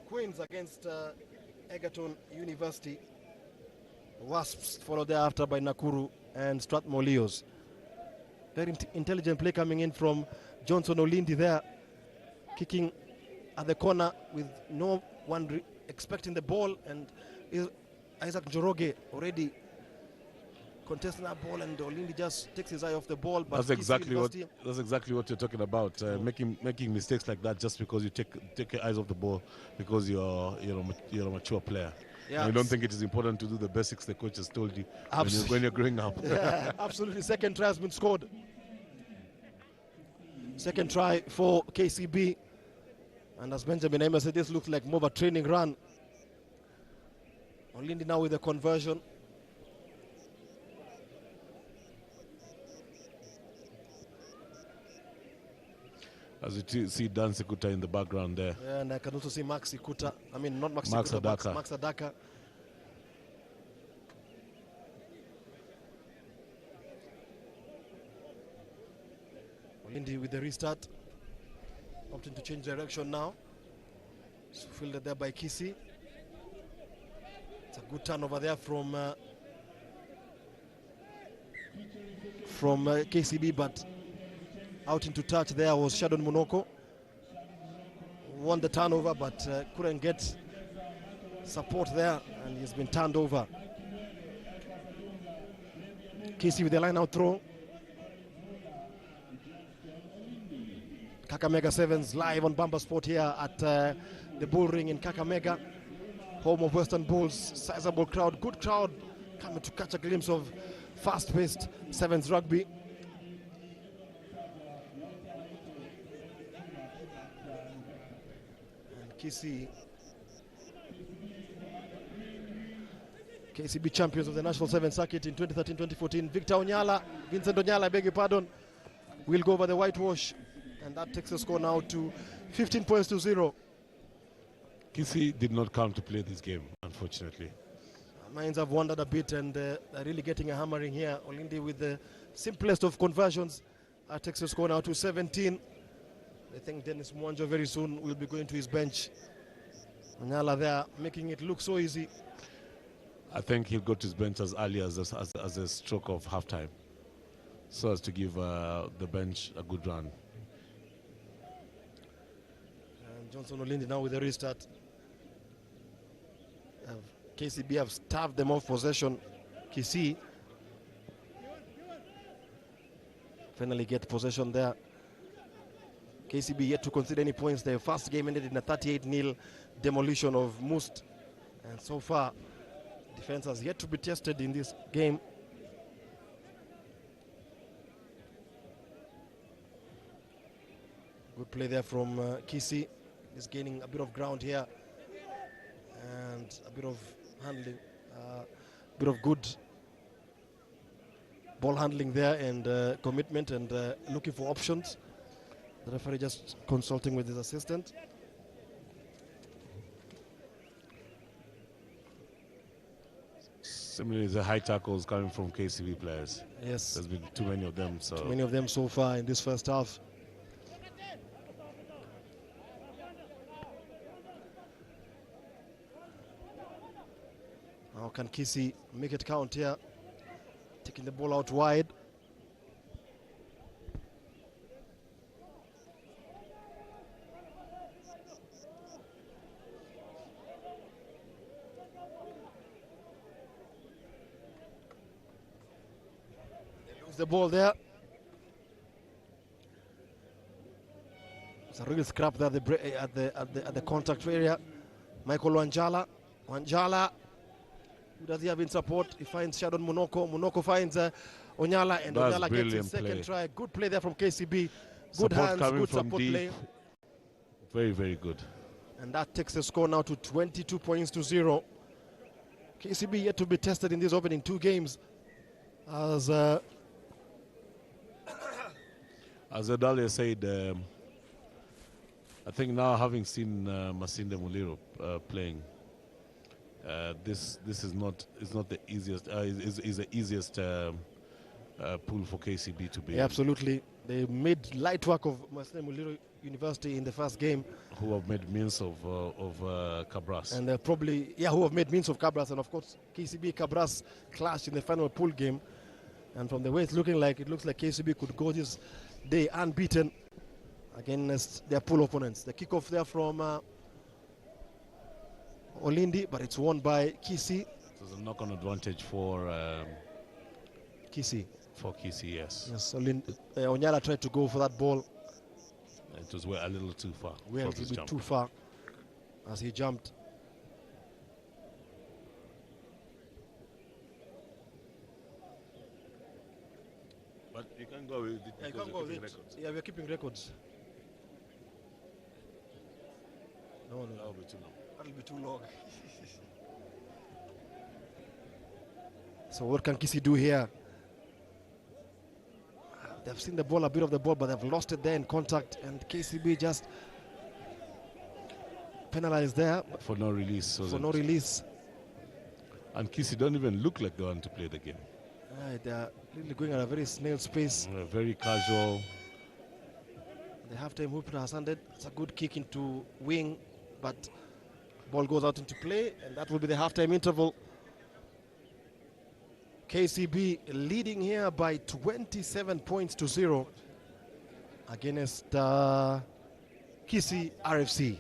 Harlequins against Egerton University. Wasps followed thereafter by Nakuru and Strathmore Leos. Very intelligent play coming in from Johnson Olindi there, kicking at the corner with no one expecting the ball, and Isaac Njoroge already contesting that ball, and Olindi just takes his eye off the ball. But that's exactly what you're talking about. Making mistakes like that just because you take your eyes off the ball because you're a mature player. Yeah. And you don't think it is important to do the basics the coach has told you when you're growing up. Yeah, absolutely. Second try has been scored. Second try for KCB. And as Benjamin Emma said, this looks like more of a training run. Olindi now with the conversion. As you see Dan Sikuta in the background there. Yeah, and I can also see Max Sikuta. I mean, not Max Max Sikuta, Adaka. Max Adaka. Olindi with the restart. Opting to change direction now. So fielded there by Kisii. It's a good turnover there from KCB, but out into touch there was Shadon Munoko. Won the turnover, but couldn't get support there, and he's been turned over. Kisii with the line out throw. Kakamega Sevens live on Bamba Sport here at the Bull Ring in Kakamega, home of Western Bulls. Sizable crowd, good crowd, coming to catch a glimpse of fast-paced Sevens rugby. And KCB champions of the National Sevens Circuit in 2013-2014. Vincent Onyala, I beg your pardon, will go over the whitewash. And that takes the score now to 15 points to 0. Kisii did not come to play this game, unfortunately. Minds have wandered a bit, and they're really getting a hammering here. Olindi with the simplest of conversions. That takes the score now to 17. I think Dennis Mwanjo very soon will be going to his bench. Onyala there, making it look so easy. I think he'll go to his bench as early as a stroke of halftime, so as to give the bench a good run. Johnson Olindi now with the restart. KCB have starved them off possession. Kisii finally get possession there. KCB yet to concede any points. Their first game ended in a 38-0 demolition of Must. And so far, defense has yet to be tested in this game. Good play there from Kisii. Is gaining a bit of ground here and a bit of handling, bit of good ball handling there, and commitment, and looking for options. The referee just consulting with his assistant. Similarly, the high tackles coming from KCB players. Yes, there's been too many of them. Too many of them so far in this first half. How can Kisii make it count here? Taking the ball out wide. They lose the ball there. It's a real scrap there at the contact area. Michael Wanjala. Who does he have in support? He finds Shadon Munoko. Munoko finds Onyala, and Onyala gets his second try. Good play there from KCB. Good support hands, good from support deep. play. Very, very good. And that takes the score now to 22 points to 0. KCB yet to be tested in these opening two games. As Adalia said, I think now having seen Masinde Muliro playing, this is not the easiest is the easiest pool for KCB to be. Yeah, absolutely. They made light work of Masai Muliro University in the first game. Who have made means of Cabras. And they're probably, who have made means of Cabras. And of course, KCB Cabras clashed in the final pool game. And from the way it's looking like, it looks like KCB could go this day unbeaten against their pool opponents. The kickoff there from Olindi, but it's won by Kisii. There's a knock-on advantage for Kisii. For Kisii, yes. Yes, Onyala tried to go for that ball. It was a little too far. Well, a little bit too far as he jumped. But you can go with it. Yeah, you can go with it. Records. Yeah, we're keeping records. No. That'll be too long. That'll be too long. So what can Kisii do here? They've seen the ball, a bit of the ball, but they've lost it there in contact, and KCB just penalized there. For no release. For no release. And Kisii don't even look like they want to play the game. They're really going at a very snail's pace. Very casual. The halftime hoop has ended. It's a good kick into wing, but ball goes out into play, and that will be the halftime interval. KCB leading here by 27 points to 0 against Kisii RFC.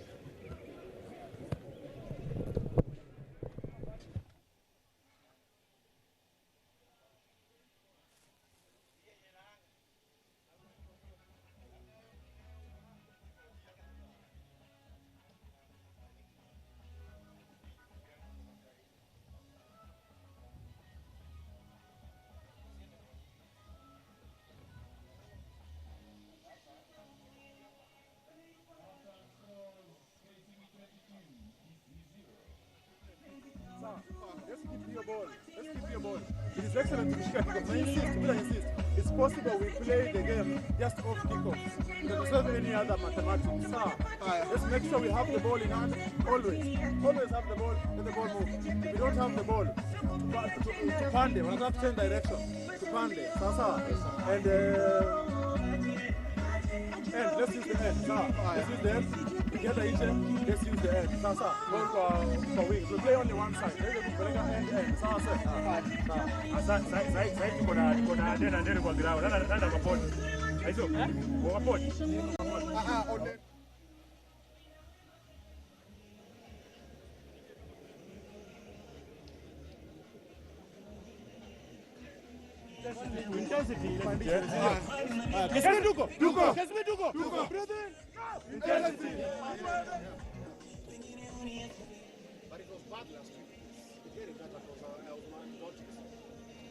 It is excellent to kick off. Insist. It's possible we play the game just off kickoff. There's not any other mathematics. Let's make sure we have the ball in hand. Always have the ball. Let the ball move. If we don't have the ball, to Pande. We're not change direction. To Pande. And let's use the end. Let's use the end. Together each end. Let's use the end. Ball for wings. We play only one side. End. Intensity.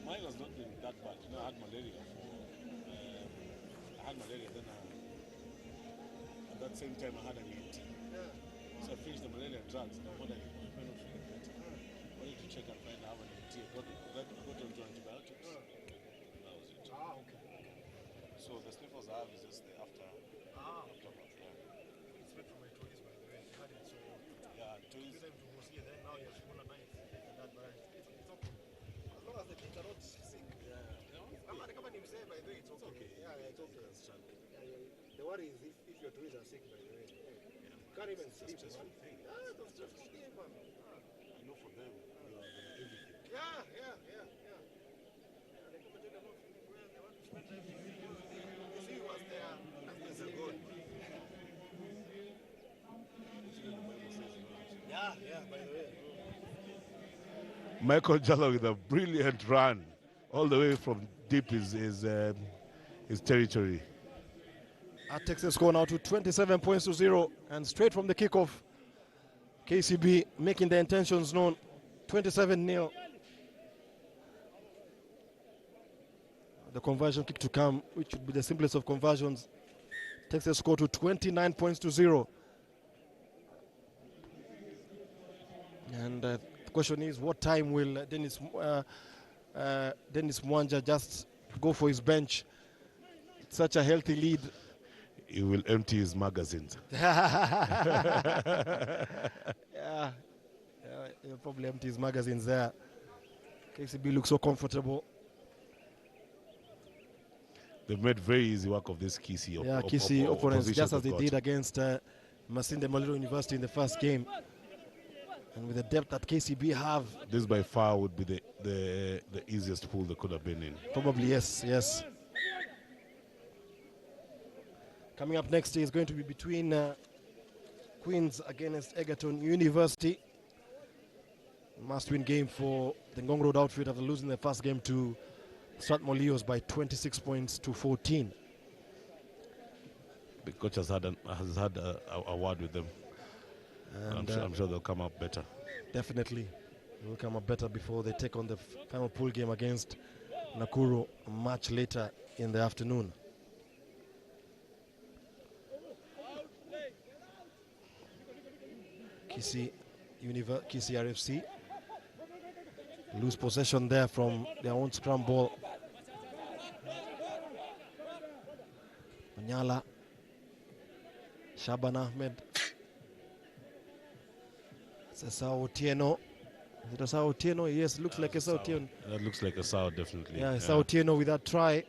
Mine was not been that bad. You know, I had malaria. Then at that same time I had an ENT. So I finished the malaria drugs. And I wondered if my friend was feeling better. I wanted to check and find out an ENT. I got onto antibiotics. That was it. Okay. So the sniffles I have is just the aftermath. It's made from my toys, by the way. I had it, so yeah, toys. Then now you have smaller knife. It's okay. As long as the kids are not sick. Yeah. Come on, you say, by the way, it's okay. Yeah, it's okay. The worry is if your toys are sick, by the way. You can't even sleep. That's a thing. That's a stressful thing, man. I know for them, you are everything. Yeah. They come and tell them, where they want to spend time. You see what's there as a goal. Yeah, by the way. Michael Jallo with a brilliant run all the way from deep his territory. That takes the score now to 27 points to 0, and straight from the kickoff, KCB making their intentions known. 27-0. The conversion kick to come, which would be the simplest of conversions, takes the score to 29 points to 0. And the question is, what time will Dennis Mwanja just go for his bench? It's such a healthy lead. He will empty his magazines. He'll probably empty his magazines there. KCB looks so comfortable. they've made very easy work of this Kisii. Kisii opponents, just as they did against Masinde Muliro University in the first game. And with the depth that KCB have, this by far would be the easiest pool they could have been in. Probably, yes. Coming up next is going to be between Queens against Egerton University. Must-win game for the Ngong Road outfit after losing their first game to Strathmore Leos by 26 points to 14. The coach has had a word with them. And I'm sure they'll come up better. Definitely. They'll come up better before they take on the final pool game against Nakuru much later in the afternoon. Kisii RFC lose possession there from their own scrum ball. Manyala, Shaban Ahmed, Sao Otieno. Is it a Sao Otieno? Yes, it looks like a Sao Otieno. That looks like a Sao, definitely. Yeah, Sao Otieno with that try.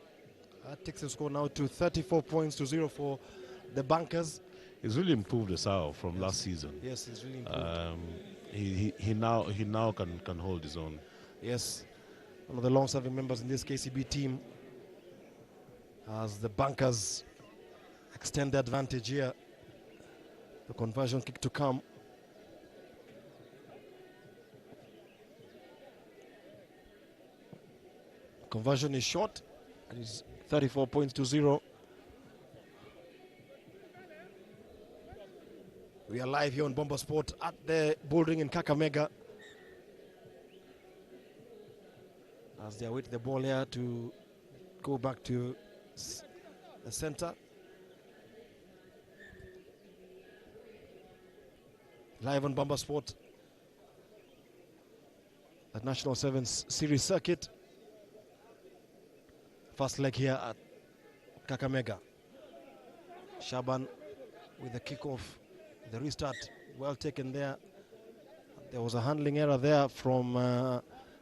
That takes the score now to 34 points to 0 for the Bankers. He's really improved the Sao from last season. Yes, he's really improved. He now can hold his own. Yes, one of the long-serving members in this KCB team, as the Bankers extend the advantage here. The conversion kick to come. Conversion is short, and it's 34 points to 0. We are live here on Bomber Sport at the bouldering in Kakamega, as they await the ball here to go back to the center. Live on Bomber Sport at National Sevens Series Circuit. First leg here at Kakamega. Shaban with the kickoff, the restart, well taken there. There was a handling error there from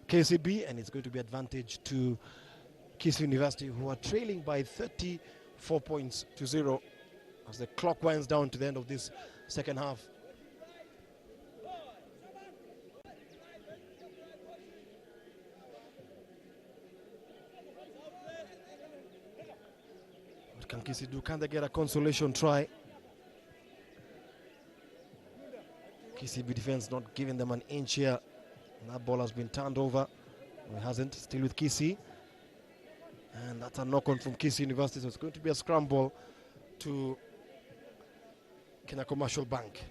KCB, and it's going to be advantage to Kisii University, who are trailing by 34 points to 0 as the clock winds down to the end of this second half. What can Kisii do? Can they get a consolation try? KCB defense not giving them an inch here. And that ball has been turned over. No, it hasn't. Still with Kisii. And that's a knock-on from Kisii University. So it's going to be a scramble to Kenya Commercial Bank.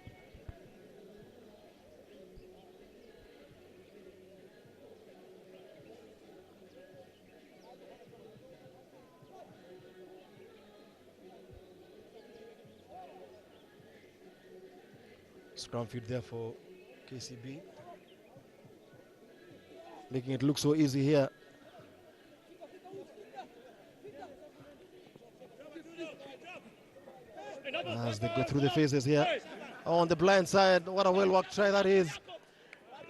Scrum feed there for KCB, making it look so easy here. As they go through the phases here. Oh, on the blind side, what a well-worked try that is.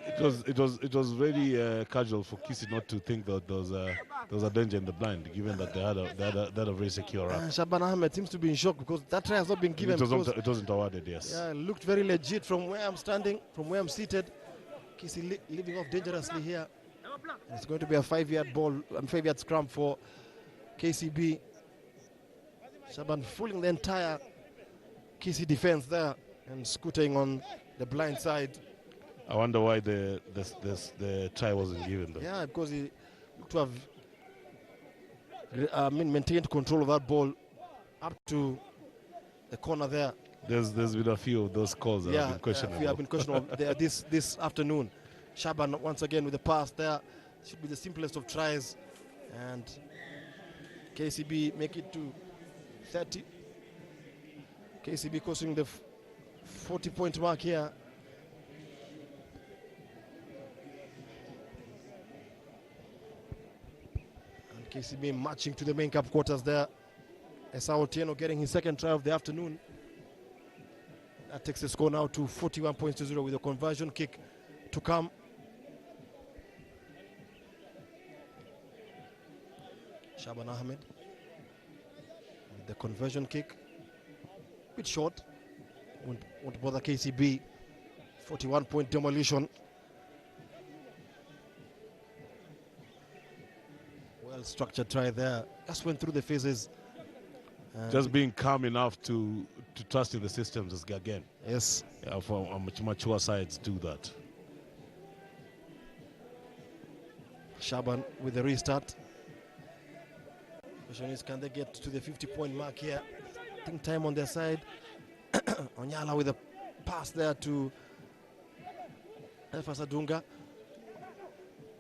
It was very casual for Kisii not to think that there was a danger in the blind, given that they had a very secure wrap. Shaban Ahmed seems to be in shock because that try has not been given. It wasn't awarded, yes. Yeah, it looked very legit from where I'm standing, from where I'm seated. Kisii leaving off dangerously here. And it's going to be a 5-yard ball, 5-yard scrum for KCB. Shaban fooling the entire Kisii defense there and scooting on the blind side. I wonder why the try wasn't given though. Yeah, because he looked to have maintained control of that ball up to the corner there. There's been a few of those calls that have been questionable. Yeah, have been questionable this afternoon. Shaban once again with the pass there. Should be the simplest of tries. And KCB make it to 30. KCB crossing the 40-point mark here. And KCB marching to the main cup quarters there. Sao Otieno getting his second try of the afternoon. That takes the score now to 41 points to 0 with a conversion kick to come. Shaban Ahmed. The conversion kick, bit short, won't bother KCB. 41-point demolition. Well structured try there. Just went through the phases. Just being calm enough to trust in the systems again. Yes. Yeah, for mature sides do that. Shaban with the restart. Question is, can they get to the 50-point mark here? I think time on their side. Onyala with a pass there to Efasa Dunga.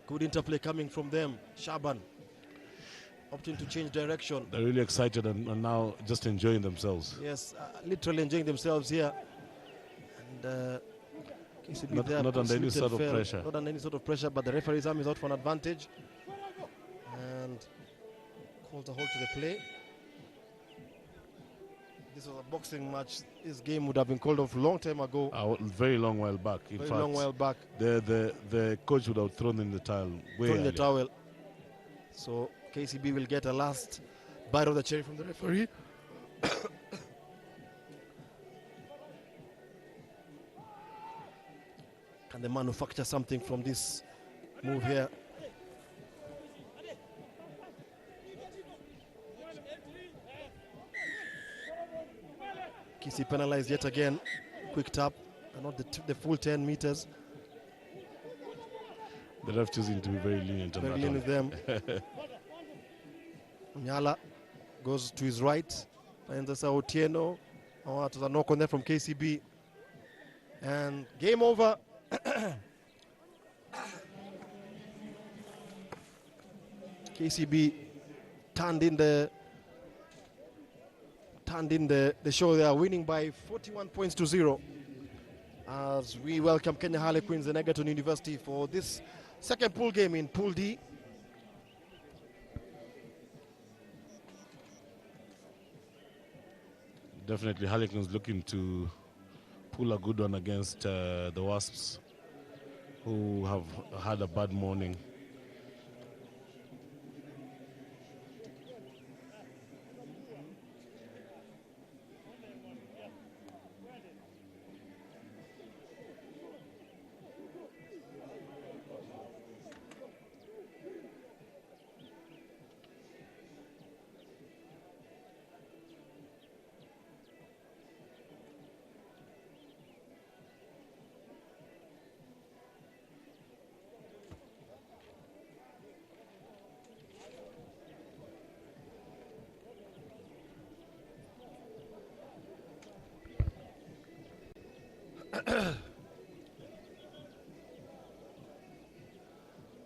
Good interplay coming from them. Shaban opting to change direction. They're really excited and now just enjoying themselves. Yes, literally enjoying themselves here. And not under any sort of pressure. Not under any sort of pressure, but the referee's arm is out for an advantage. And calls a halt to the play. This was a boxing match. This game would have been called off a long time ago. A very long while back. In fact, long while back. The coach would have thrown in the towel way earlier. The towel. So KCB will get a last bite of the cherry from the referee. Can they manufacture something from this move here? Kisii penalized yet again. Quick tap, and not the full 10 meters. The ref choosing to be very lenient on that. Very lenient with them. Nyala goes to his right. And that's Otieno. Oh, it was a knock on there from KCB. And game over. KCB turned in the show. They are winning by 41 points to 0 as we welcome Kenya Harlequins and Egerton University for this second pool game in Pool D. Definitely Harlequins looking to pull a good one against the Wasps, who have had a bad morning.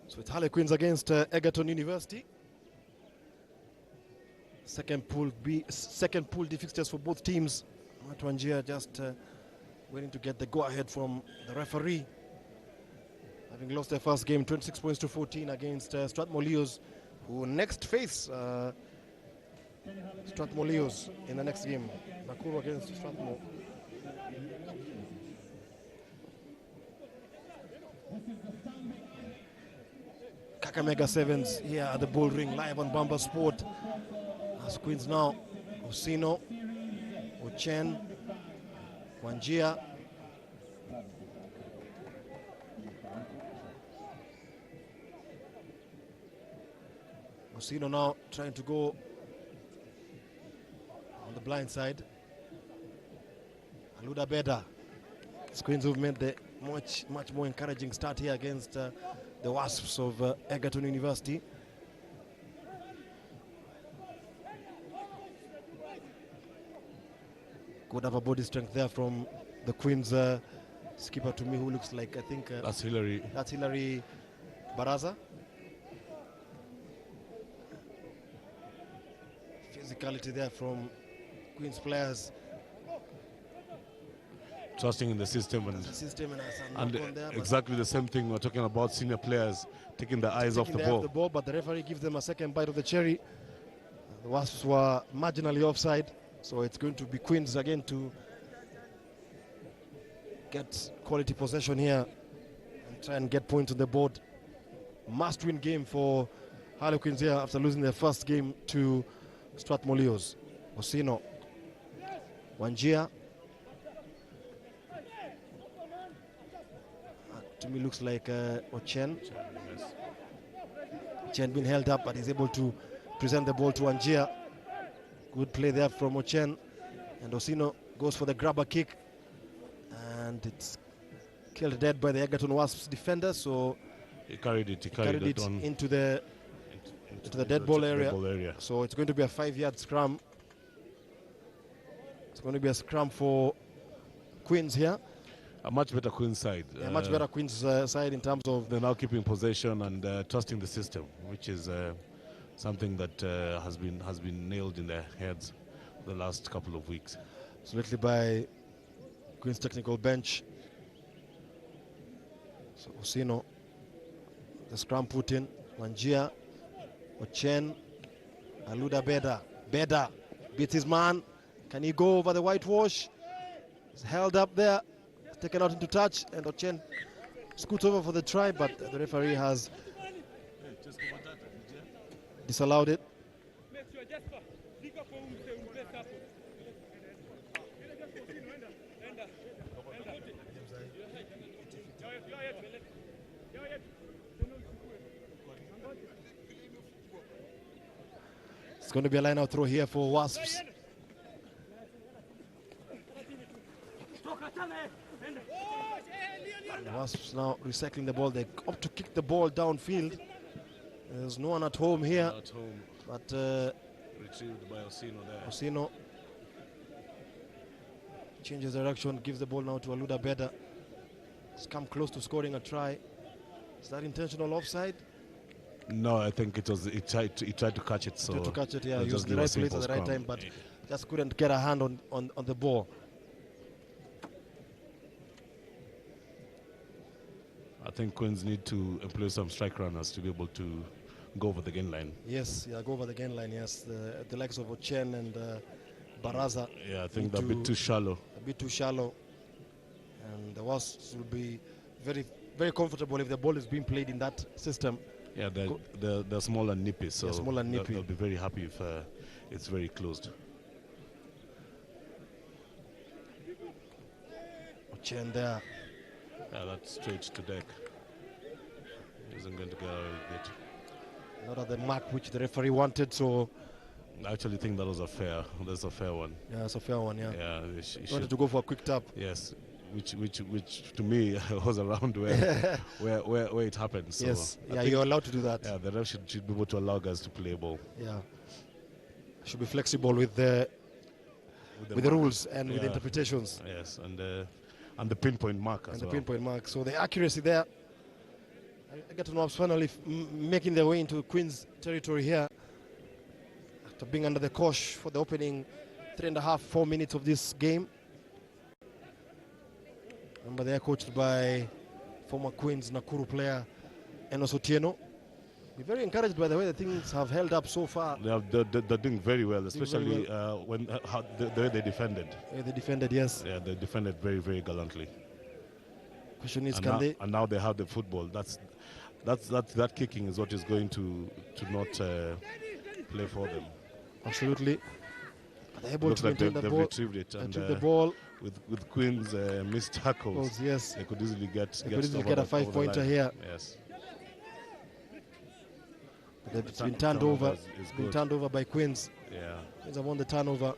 So it's Harlequins against Egerton University. Second pool D fixtures for both teams. Matwanjia just waiting to get the go-ahead from the referee. Having lost their first game, 26 points to 14 against Strathmore, who next face Strathmore in the next game. Nakuru against Strathmore. Kakamega Sevens here at the Bull Ring, live on Bamba Sport. As Queens now, Osino, Ochen, Wanjia. Osino now trying to go on the blind side. Aluda Beda. Queens who've made the much more encouraging start here against the Wasps of Egerton University. Good upper body strength there from the Queens skipper, to me, who looks like, I think that's Hillary. That's Hillary Baraza. Physicality there from Queens players. Trusting in the system and there, exactly the same thing we're talking about, senior players taking their eyes off the ball. But the referee gives them a second bite of the cherry. The Wasps were marginally offside, so it's going to be Queens again to get quality possession here and try and get points on the board. Must-win game for Harlequins here after losing their first game to Strathmore. Osino. Wanjia. To me looks like Ochen. Ochen been held up, but he's able to present the ball to Wanjia. Good play there from Ochen. And Osino goes for the grabber kick. And it's killed dead by the Egerton Wasps defender. So he carried it into the dead ball area. So it's going to be a 5-yard scrum. It's going to be a scrum for Queens here. A much better Queens side. A much better Queens side in terms of... They're now keeping possession and trusting the system, which is something that has been nailed in their heads the last couple of weeks. Selected by Queens technical bench. So Osino, the scrum put in. Wanjia, Ochen, Aluda Beda. Beda beats his man. Can he go over the whitewash? He's held up there. Taken out into touch, and Ochen scoots over for the try, but the referee has disallowed it. It's going to be a line-out throw here for Wasps. The Wasps now recycling the ball. They opt to kick the ball downfield. There's no one at home here. But retrieved by Osino there. Osino changes direction, gives the ball now to Aluda Beda. It's come close to scoring a try. Is that intentional offside? No, I think it was. He tried to catch it. So to catch it, yeah. He was in the right place at the right time, but just couldn't get a hand on the ball. I think Queens need to employ some strike runners to be able to go over the gain line. Yes, yeah, go over the gain line, yes. The likes of Ochen and Baraza. Yeah, I think they're a bit too shallow. A bit too shallow. And the Wasps will be very, very comfortable if the ball is being played in that system. Yeah, they're small and nippy, so small and nippy. They'll be very happy if it's very closed. Ochen there. Yeah, that's straight to deck. He isn't going to get out of it. Not at the mark which the referee wanted, so... I actually think that's a fair one. Yeah, it's a fair one, yeah. Yeah, he wanted to go for a quick tap. Yes, which to me was around where it happened. So yes, yeah, you're allowed to do that. Yeah, the ref should be able to allow guys to play ball. Yeah, should be flexible with the rules and with the interpretations. Yes, and the pinpoint mark as well. And the pinpoint mark. So the accuracy there. Egerton Wasps finally making their way into Queens territory here after being under the cosh for the opening 3.5-4 minutes of this game. Remember, they are coached by former Queens Nakuru player Enos Otieno. We're very encouraged by the way the things have held up so far. They're doing very well, especially when the way they defended. They defended, yes. Yeah, they defended very, very gallantly. Question is, and now they have the football. That kicking is what is going to not play for them. Absolutely. They're able to maintain the ball. Retrieved it, and the ball with Queens missed tackles. Yes, they could easily get a 5-pointer here. Yes. It's been turned over. It's been turned over by Queens. Yeah. Queens have won the turnover.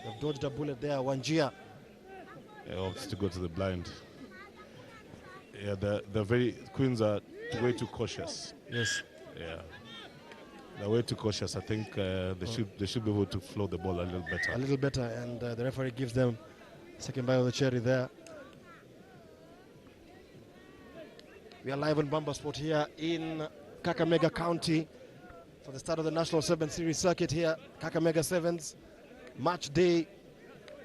They've dodged a bullet there. Wanjia. Yeah, opts to go to the blind. Yeah, Queens are way too cautious. Yes. Yeah. They're way too cautious. I think they should be able to flow the ball a little better. A little better, and the referee gives them second bite of the cherry there. We are live on Bamba Sport here in Kakamega County for the start of the National 7 Series circuit here. Kakamega Sevens, match day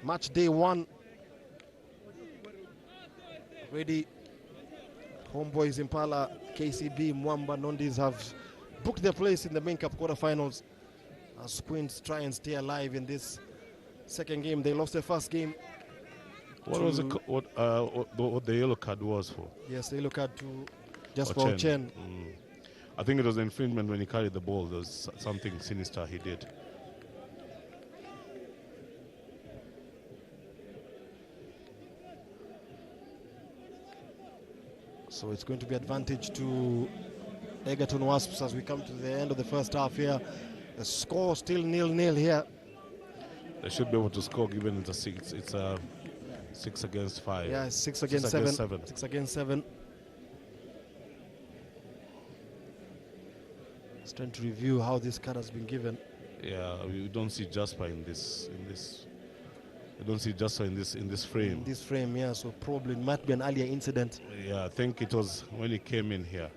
1. Already, homeboys Impala, KCB, Mwamba, Nondis have booked their place in the main cup quarterfinals as Queens try and stay alive in this second game. They lost their first game. What was what the yellow card was for? Yes, the yellow card to just for Ochen. I think it was an infringement when he carried the ball. There was something sinister he did. So it's going to be advantage to Egerton Wasps as we come to the end of the first half here. The score still 0-0 here. They should be able to score given it's a 6 against 5. Yeah, 6 against 7. 6 against 7. Just trying to review how this card has been given. Yeah, we don't see Jasper in this. We don't see Jasper in this frame. In this frame, yeah. So probably it might be an earlier incident. Yeah, I think it was when he came in here.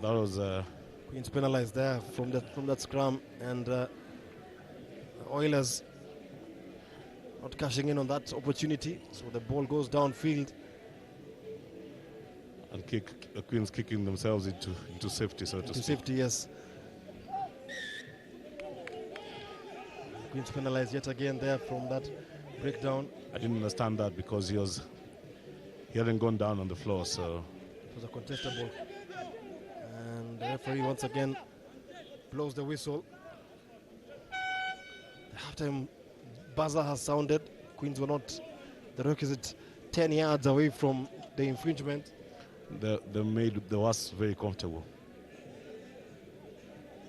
That was Queens penalized there from that scrum, and Oilers not cashing in on that opportunity. So the ball goes downfield, and Queens kicking themselves into safety, so to speak. Safety, yes. Queens penalized yet again there from that breakdown. I didn't understand that because he hadn't gone down on the floor, so it was a contestable. And the referee once again blows the whistle. The halftime buzzer has sounded. Queens were not the requisite 10 yards away from the infringement. They made the Wasps very comfortable.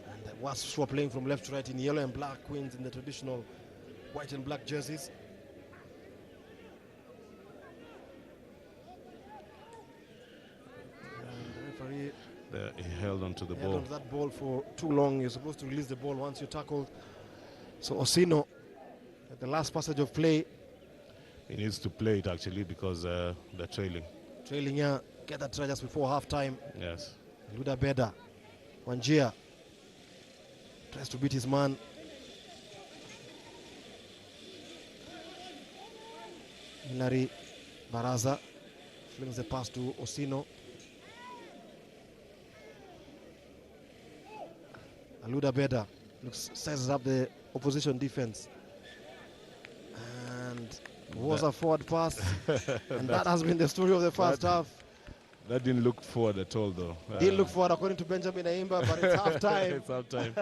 And the Wasps were playing from left to right in yellow and black, Queens in the traditional white and black jerseys. And the referee he held onto the ball. Held onto that ball for too long. You're supposed to release the ball once you're tackled. So Osino, at the last passage of play, he needs to play it actually because they're trailing. Trailing, yeah. Get that try just before halftime. Yes. Luda Beda, Wanjia tries to beat his man. Hilary Baraza flings the pass to Osino. Aluda Beda sizes up the opposition defense. And was a forward pass. And that has been the story of the first half. That didn't look forward at all, though. Didn't look forward according to Benjamin Aimba, but it's half-time. It's half-time.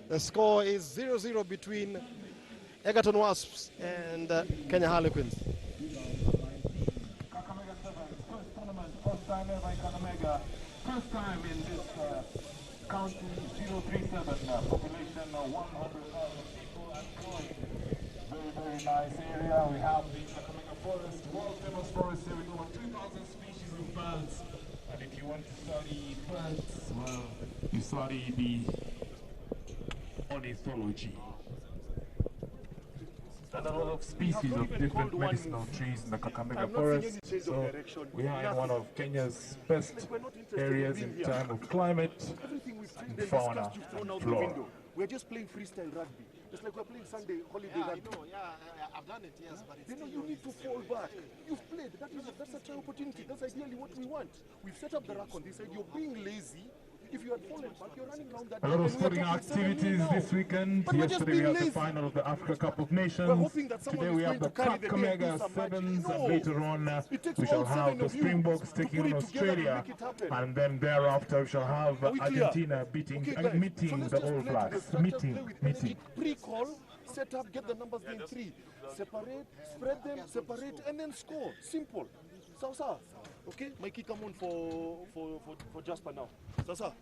The score is 0-0 between Egerton Wasps and Kenya Harlequins. Kakamega 7, first tournament, first time ever in Kakamega. First time in this county 037, population 100,000 people and growing. Very, very nice area. We have the Kakamega forest, world famous forest here with over 2,000 species of birds. And if you want to study birds, well, you study the ornithology. And a lot of species of different medicinal trees in the Kakamega forest. So we are in one of Kenya's best areas in terms of climate, and fauna, and flora. We're just playing freestyle rugby. It's like we're playing Sunday holiday rugby. I know, I've done it, yes, but it's you need to fall back. You've played. That's a try opportunity. That's ideally what we want. We've set up the rack on this side. You're being lazy. If you had fallen back, you're running around that. A lot of sporting activities this weekend. Yesterday we had the final of the Africa Cup of Nations. Today we have the Kakamega Sevens, and later on we shall have the Springboks taking on Australia, and then thereafter we shall have Argentina meeting the All Blacks. Meeting. Pre-call, set up, get the numbers in 3. Separate, spread them, separate, and then score. Simple. Sasa. Okay, Mikey, come on for Jasper now. Sasa.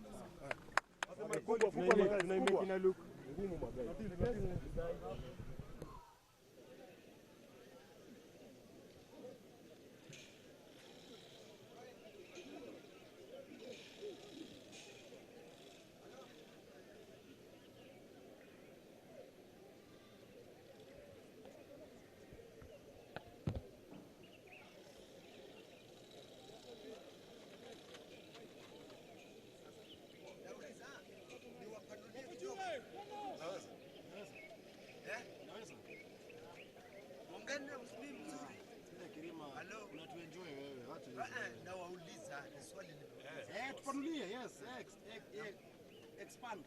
Expand.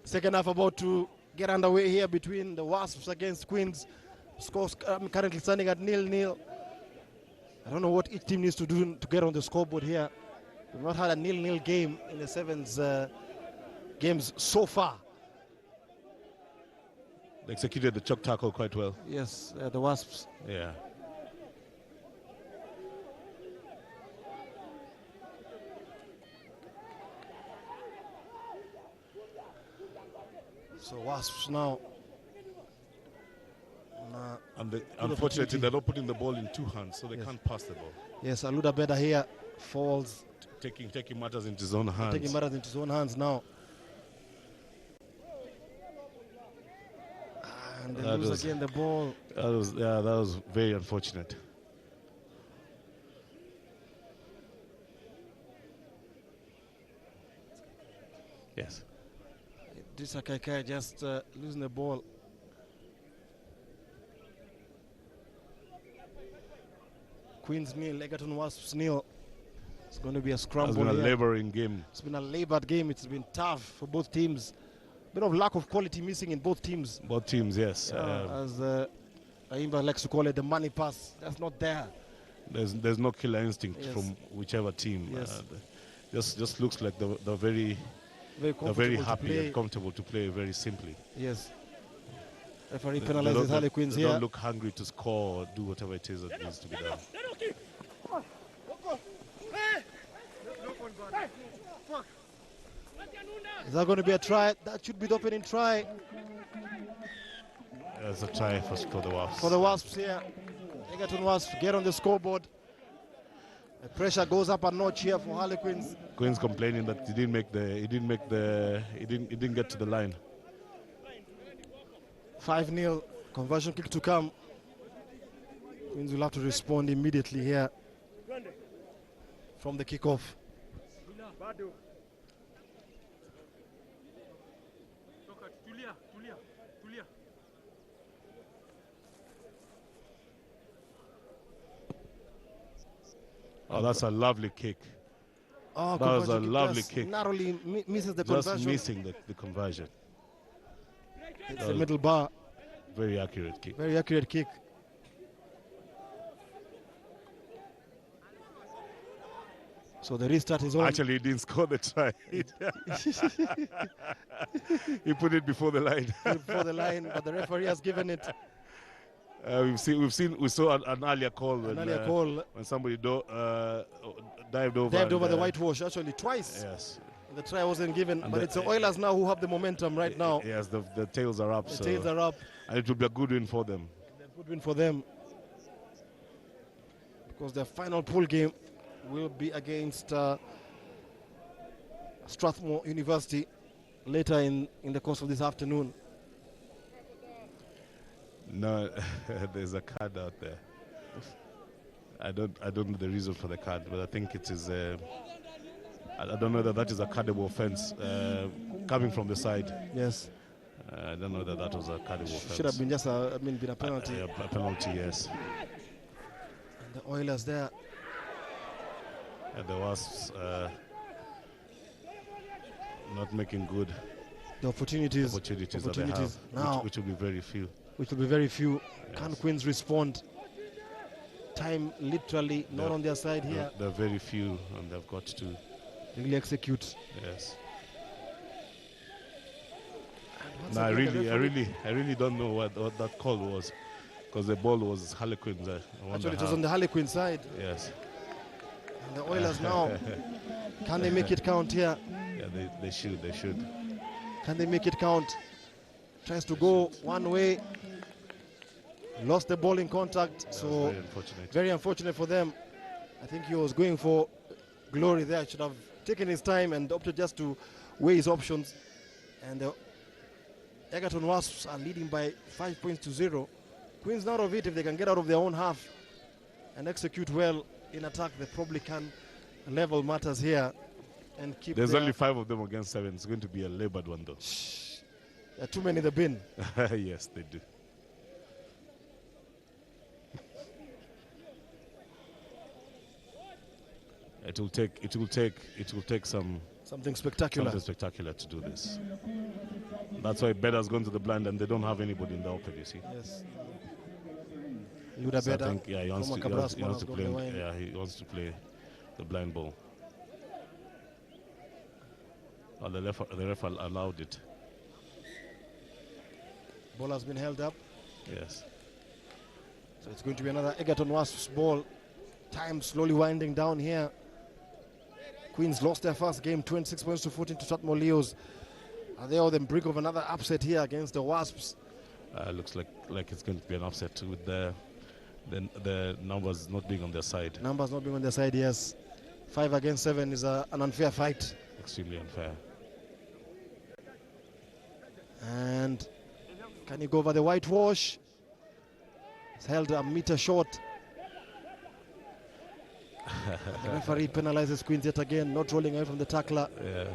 Second half about to get underway here between the Wasps against Queens. Scores currently standing at 0-0. I don't know what each team needs to do to get on the scoreboard here. We've not had a 0-0 game in the Sevens games so far. They executed the chuck tackle quite well. Yes, the Wasps. Yeah. So Wasps now. And unfortunately, they're not putting the ball in two hands, so they can't pass the ball. Yes, Aluda Beda here falls. Taking matters into his own hands. Taking matters into his own hands now. And they lose again the ball. That was very unfortunate. Yes. Disa Kaikai just losing the ball. Queens nil, Egerton Wasps nil. It's going to be a scramble. It's been a laboring game. It's been a labored game. It's been tough for both teams. Bit of lack of quality missing in both teams. Both teams, yes. As Aimba likes to call it, the money pass. That's not there. There's no killer instinct from whichever team. Yes. Just looks like they're very happy and comfortable to play very simply. Yes. Referee penalizes Harlequins here. They don't look hungry to score or do whatever it is that needs to be done. Is that going to be a try? That should be the opening try. That's a try for the Wasps. For the Wasps here. Egerton Wasps get on the scoreboard. The pressure goes up a notch here for Harlequins. Queens complaining that he didn't get to the line. 5-0 conversion kick to come. Queens will have to respond immediately here from the kickoff. Oh, that's a lovely kick. Oh, that was a lovely kick. Narrowly misses the just conversion. Missing the conversion. It's the middle bar. Very accurate kick. Very accurate kick. So the restart is on. Actually, he didn't score the try. He put it before the line. Before the line, but the referee has given it. We saw an earlier call when somebody dived over the whitewash actually twice. Yes. The try wasn't given, but it's the Oilers now who have the momentum right now. Yes, the tails are up. The tails are up. And it will be a good win for them. A good win for them. Because their final pool game will be against Strathmore University later in the course of this afternoon. No, there's a card out there. I don't know the reason for the card, but I think it is. I don't know that is a cardable offence coming from the side. Yes. I don't know that was a cardable offence. Should have been just a penalty. A penalty, yes. And the Oilers there. And the Wasps not making good. The opportunities that they have, now, which will be very few. Which will be very few. Yes. Can Queens respond? Time literally not on their side here. There are very few, and they've got to really execute. Yes. No, I really don't know what that call was, because the ball was Harlequins. Actually, it was on the Harlequin side. Yes. And the Oilers now, can they make it count here? Yeah, they should. Can they make it count? Tries to go one way. Lost the ball in contact, so very unfortunate for them. I think he was going for glory there. Should have taken his time and opted just to weigh his options. And the Egerton Wasps are leading by 5 points to 0. Queens out of it. If they can get out of their own half and execute well in attack, they probably can level matters here and keep. There's only 5 of them against 7. It's going to be a labored one, though. There are too many in the bin. Yes, they do. It will take something spectacular to do this. That's why Beda's gone to the blind and they don't have anybody in the open, you see. Yes. Luda So I Beda, think, yeah, he wants to play. play. He wants to play the blind ball. Well, the ref allowed it. Ball has been held up. Yes. So it's going to be another Egerton Wasps ball. Time slowly winding down here. Queens lost their first game, 26 points to 14 to Strathmore Leos. Are they on the brink of another upset here against the Wasps? Looks like it's going to be an upset with the numbers not being on their side. Numbers not being on their side, yes. 5 against 7 is an unfair fight. Extremely unfair. And can he go over the whitewash? It's held a meter short. The referee penalizes Queens yet again, not rolling away from the tackler. Yeah.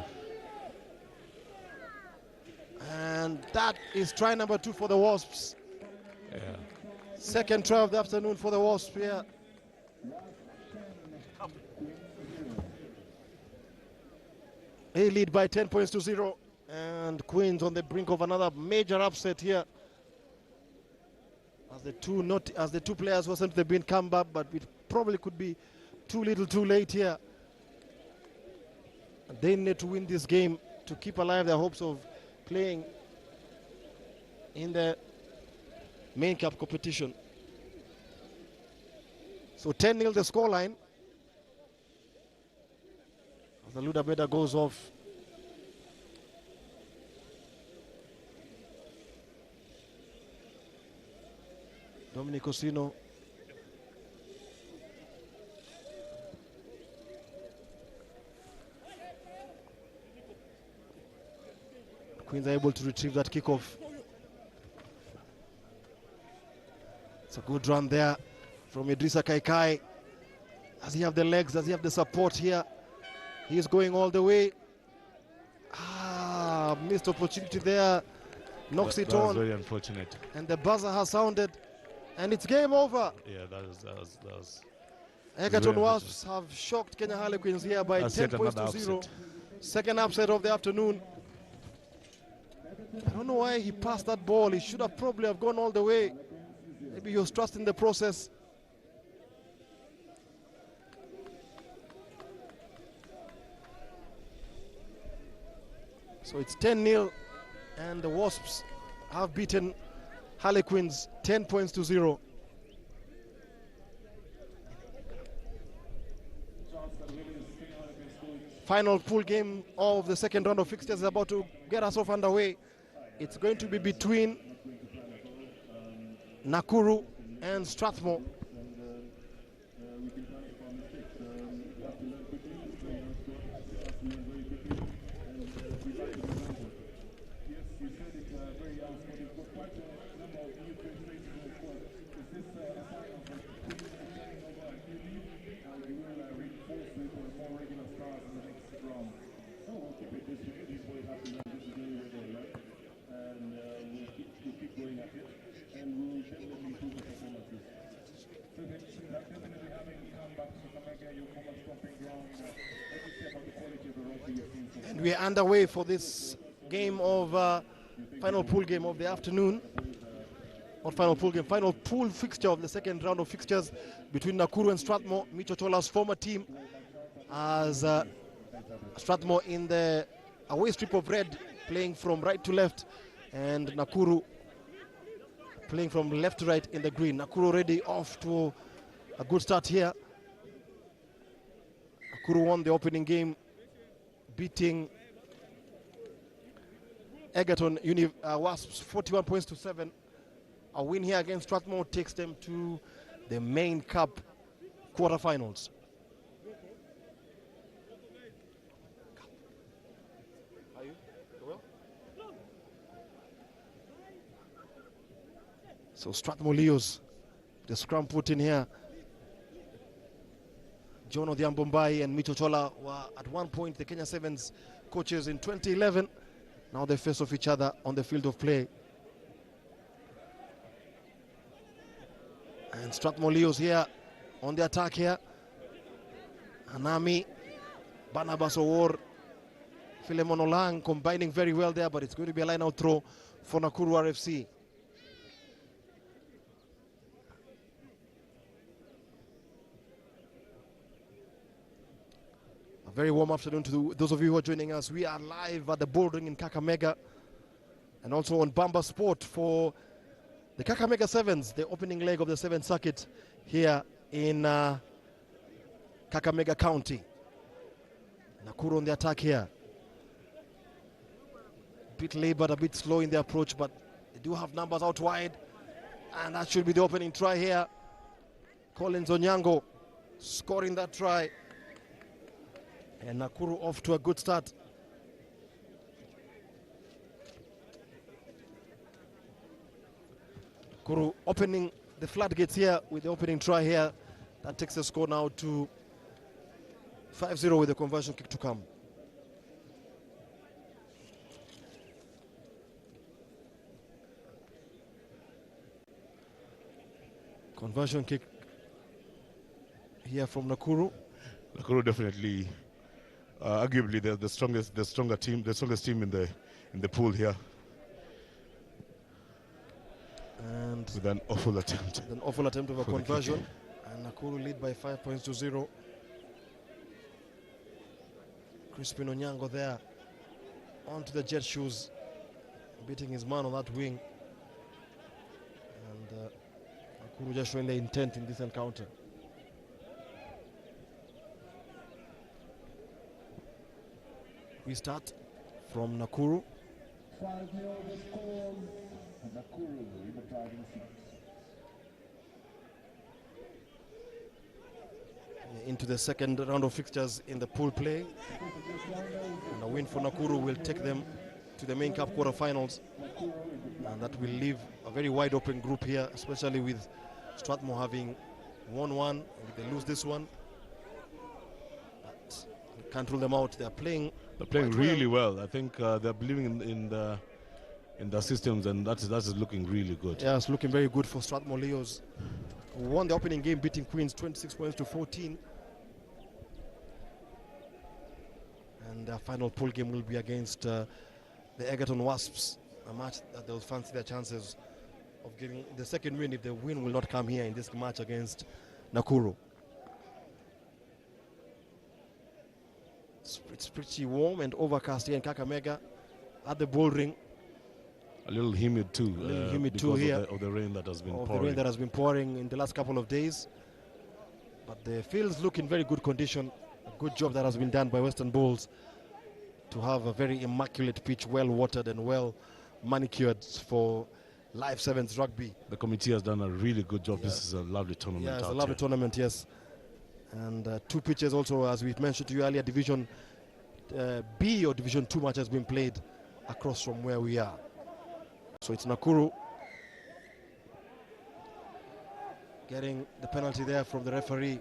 And that is try number 2 for the Wasps. Yeah. Second try of the afternoon for the Wasps here. They lead by 10 points to 0. And Queens on the brink of another major upset here. As the two players were sent to the bin come back, but it probably could be too little too late here. And they need to win this game to keep alive their hopes of playing in the main cup competition. So 10-0 the scoreline. As the Luda Beda goes off. Dominic Osino. Queens are able to retrieve that kickoff. It's a good run there from Idrissa Kaikai. Does he have the legs? Does he have the support here? He is going all the way. Missed opportunity there. Knocks it on. That was very unfortunate. And the buzzer has sounded. And it's game over. Yeah, that was Egerton Wasps have shocked Kenya Harlequins here by 10 points to 0. Second upset of the afternoon. I don't know why he passed that ball. He should have probably have gone all the way. Maybe he was trusting the process. So it's 10-0 and the Wasps have beaten Harlequins 10 points to 0. Final pool game of the second round of fixtures is about to get us off underway. It's going to be between Nakuru and Strathmore. And we are underway for this game of final pool game of the afternoon. Not final pool game, final pool fixture of the second round of fixtures between Nakuru and Strathmore. Micho Chola's former team as Strathmore in the away strip of red, playing from right to left, and Nakuru playing from left to right in the green. Nakuru already off to a good start here. Nakuru won the opening game, beating Egerton Wasps 41 points to 7. A win here against Strathmore takes them to the main cup quarterfinals. So Strathmore Leos, the scrum put in here. John Odhiambombai and Micho Chola were at one point the Kenya Sevens coaches in 2011. Now they face off each other on the field of play. And Strathmore Leos here on the attack here. Anami, Barnabas Owor, Philemon Olang combining very well there, but it's going to be a line-out throw for Nakuru RFC. A very warm afternoon to those of you who are joining us. We are live at the Bouldering in Kakamega and also on Bamba Sport for the Kakamega Sevens, the opening leg of the 7th circuit here in Kakamega County. Nakuru on the attack here. A bit labored, a bit slow in the approach, but they do have numbers out wide. And that should be the opening try here. Collins Onyango scoring that try. And Nakuru off to a good start. Nakuru opening the floodgates here with the opening try here. That takes the score now to 5-0 with the conversion kick to come. Conversion kick here from Nakuru. Nakuru definitely, arguably the strongest team in the pool here. And with an awful attempt. An awful attempt of a conversion. And Nakuru lead by 5 points to 0. Crispin Onyango there onto the jet shoes, beating his man on that wing. And Nakuru just showing their intent in this encounter. We start from Nakuru. 5-0 the score. Nakuru in the driving seat. Into the second round of fixtures in the pool play. And a win for Nakuru will take them to the main cup quarterfinals. And that will leave a very wide open group here, especially with Strathmore having won one. And if they lose this one, but you can't rule them out. They're playing really well. I think they're believing in the systems, and that is looking really good. Yeah, it's looking very good for Strathmore Leos, who won the opening game, beating Queens 26 points to 14. And their final pool game will be against the Egerton Wasps, a match that they'll fancy their chances of getting the second win if the win will not come here in this match against Nakuru. It's pretty warm and overcast here in Kakamega at the Bouldering. A little humid too. Because here of the rain that has been pouring. The rain that has been pouring in the last couple of days. But the field's look in very good condition. A good job that has been done by Western Bulls to have a very immaculate pitch, well watered and well manicured for live sevens rugby. The committee has done a really good job. Yeah. This is a lovely tournament. Yeah, it's a lovely tournament, yes. And 2 pitches also, as we've mentioned to you earlier, Division B or Division 2 match has been played across from where we are. So it's Nakuru getting the penalty there from the referee.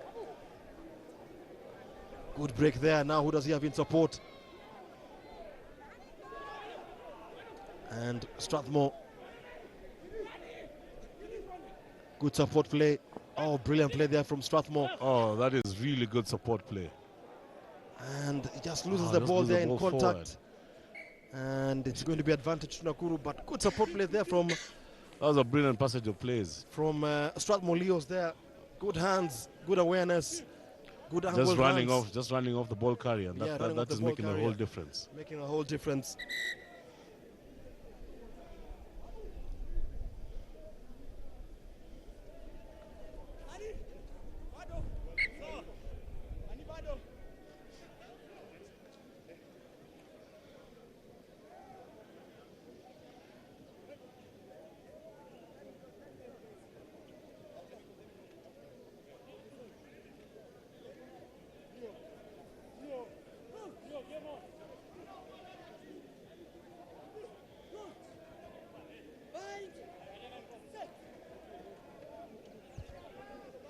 Good break there. Now who does he have in support? And Strathmore. Good support play. Oh, brilliant play there from Strathmore. Oh, that is really good support play. And he just loses the ball there in contact. Forward. And it's going to be advantage to Nakuru, but good support play there from... That was a brilliant passage of plays. From Strathmore Leos there. Good hands, good awareness, good angle. Just running off the ball carrier. And that is making a whole difference. Making a whole difference.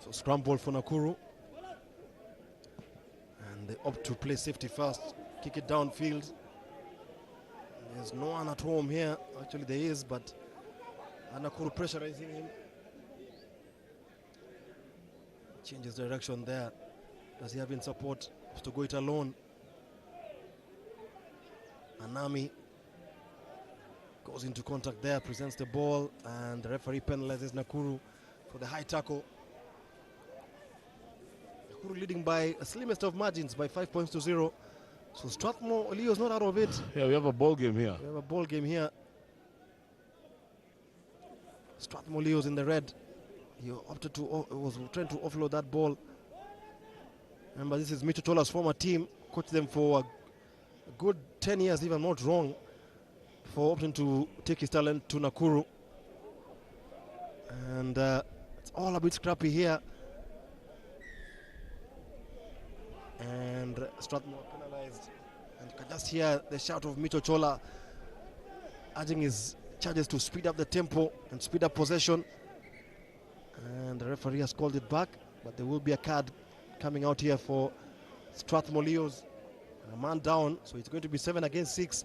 So scramble for Nakuru. And they opt to play safety first. Kick it downfield. There's no one at home here. Actually there is, but Nakuru pressurizing him. Changes direction there. Does he have in support? Has to go it alone. Anami goes into contact there, presents the ball, and the referee penalizes Nakuru for the high tackle. Nakuru leading by a slimmest of margins by 5 points to 0. So Strathmore, Leo's not out of it. Yeah, we have a ball game here. We have a ball game here. Strathmore Leo's in the red. He opted to, was trying to offload that ball. Remember, this is Mito Tola's former team. Coached them for a good 10 years, if I'm not wrong, for opting to take his talent to Nakuru. And it's all a bit scrappy here. And Strathmore penalized. And you can just hear the shout of Mito Chola urging his charges to speed up the tempo and speed up possession. And the referee has called it back, but there will be a card coming out here for Strathmore Leos. A man down, so it's going to be 7 against 6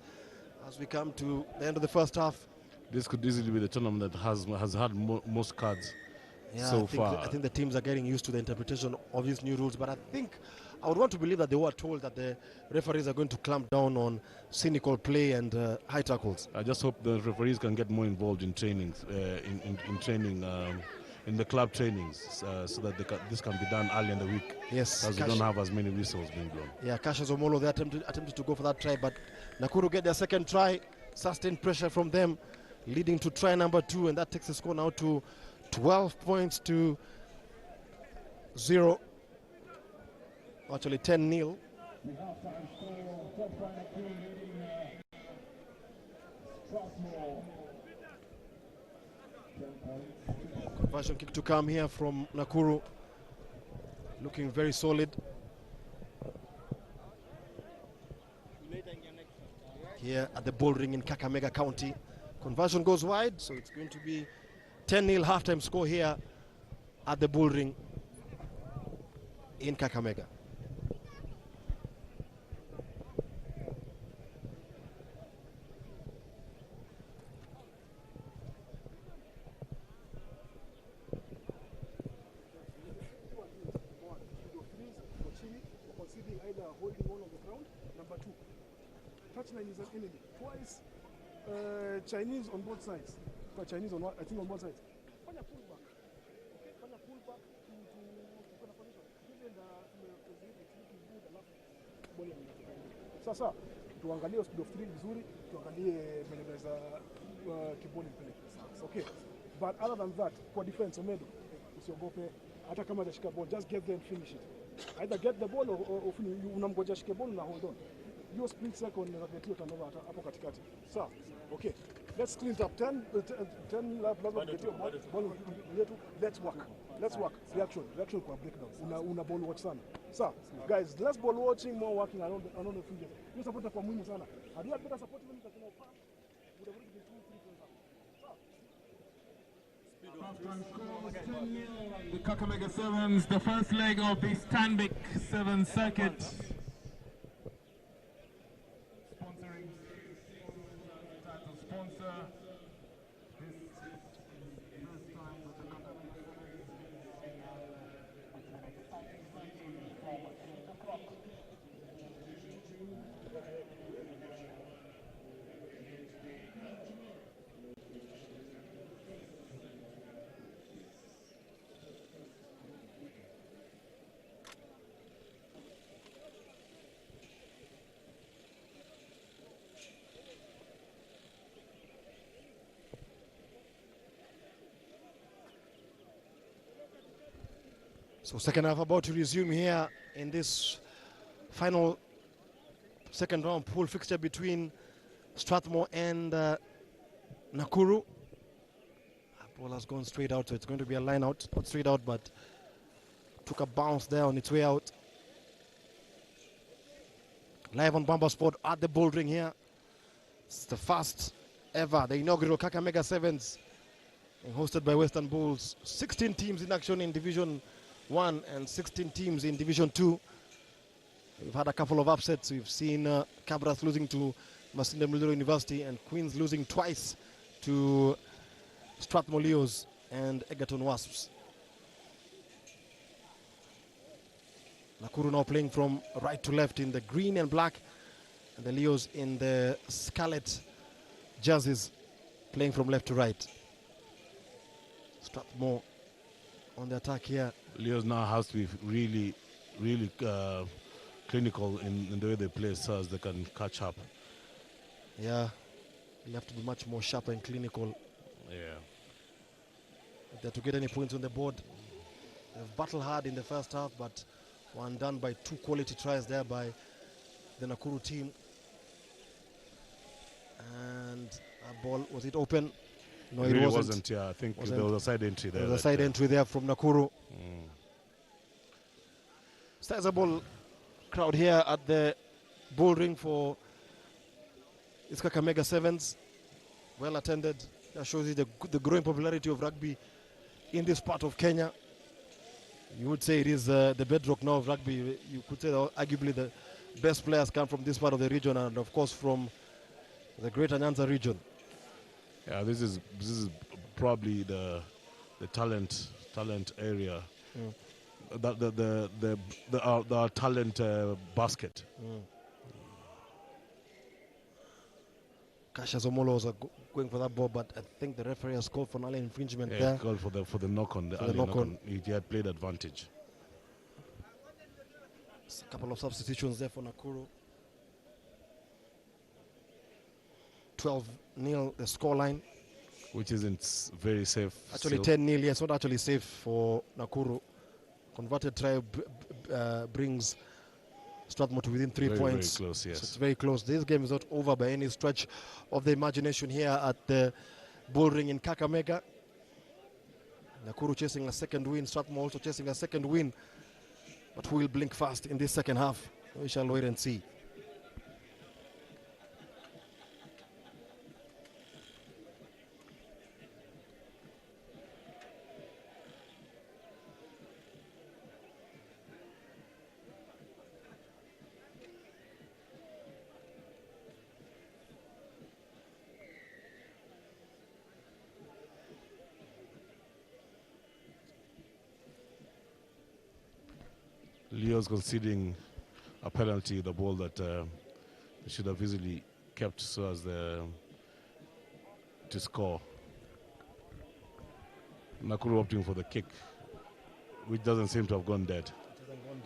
as we come to the end of the first half. This could easily be the tournament that has had most cards so far. I think the teams are getting used to the interpretation of these new rules, but I think I would want to believe that they were told that the referees are going to clamp down on cynical play and high tackles. I just hope the referees can get more involved in trainings, in the club trainings, so that this can be done early in the week. Yes, as we don't have as many whistles being blown. Yeah, Cassius Omolo, they attempted to go for that try, but Nakuru get their second try, sustained pressure from them, leading to try number 2, and that takes the score now to 12 points to 0. Actually 10-0. Conversion kick to come here from Nakuru. Looking very solid. Here at the Bullring in Kakamega County. Conversion goes wide, so it's going to be 10-0 halftime score here at the Bullring in Kakamega. Touchline is an enemy. Twice Chinese on both sides. Chinese on one, I think on both sides. Fanya pullback. Okay, fanya pullback to kuna position. Even the sasa tuangalie speed of 3 vizuri, tuangalie meneza kiboli mpeleke. Okay. But other than that, for defense Omedo, usiogope hata kama hajashika ball, just get there and finish it. Either get the ball or unamgoja shike ball na hold on. Your split second get you turnover hapo katikati. So, okay. Let's clean it up. 10 lap get your ball. Let's work. Reaction kwa breakdown. Una ball watch sana. So, guys, less ball watching, more working around the fingers. You support kwa muhimu sana. Have you had better support when you can pass? Would have been 2-3 The Kakamega Sevens, the first leg of the Stanbic 7 circuit. Sponsoring title sponsor. This is the first time that the Kakamega Sevens is an exciting fighting from 8 o'clock. So second half about to resume here in this final second round pool fixture between Strathmore and Nakuru. Ball has gone straight out, so it's going to be a line out, not straight out, but took a bounce there on its way out. Live on Bamba Sport at the Bullring here. It's the first ever, the inaugural Kakamega Sevens, hosted by Western Bulls. 16 teams in action in Division 1 and 16 teams in Division 2. We've had a couple of upsets. We've seen Cabras losing to Masinde Muliro University and Queens losing twice to Strathmore Leos and Egerton Wasps. Nakuru now playing from right to left in the green and black And the Leos in the scarlet jerseys playing from left to right. Strathmore on the attack here. Leos now has to be really, really clinical in the way they play so as they can catch up. Yeah, you have to be much more sharp and clinical. Yeah. If they're to get any points on the board. They've battled hard in the first half, but were undone by 2 quality tries there by the Nakuru team. And a ball, was it open? No, it really wasn't. Yeah, I think there was a side entry there. There was a side entry there from Nakuru. Sizable crowd here at the bull ring for this Kakamega Sevens. Well attended. That shows you the growing popularity of rugby in this part of Kenya. You would say it is the bedrock now of rugby. You could say that arguably the best players come from this part of the region, and of course from the Greater Nyanza region. Yeah, this is probably the talent area. The talent basket. Kasha Zomolo was going for that ball, but I think the referee has called for an early infringement there. Called for the knock-on. The knock-on. He had played advantage. A couple of substitutions there for Nakuru. 12-0 the scoreline. Which isn't very safe. Actually 10-0, yes, not actually safe for Nakuru. Converted try brings Strathmore to within 3 points. Very close, yes. So it's very close. This game is not over by any stretch of the imagination here at the bull ring in Kakamega. Nakuru chasing a second win, Strathmore also chasing a second win. But who will blink fast in this second half? We shall wait and see. Leo's conceding a penalty, the ball that they should have easily kept so as to score. Nakuru opting for the kick, which doesn't seem to have gone dead. It hasn't gone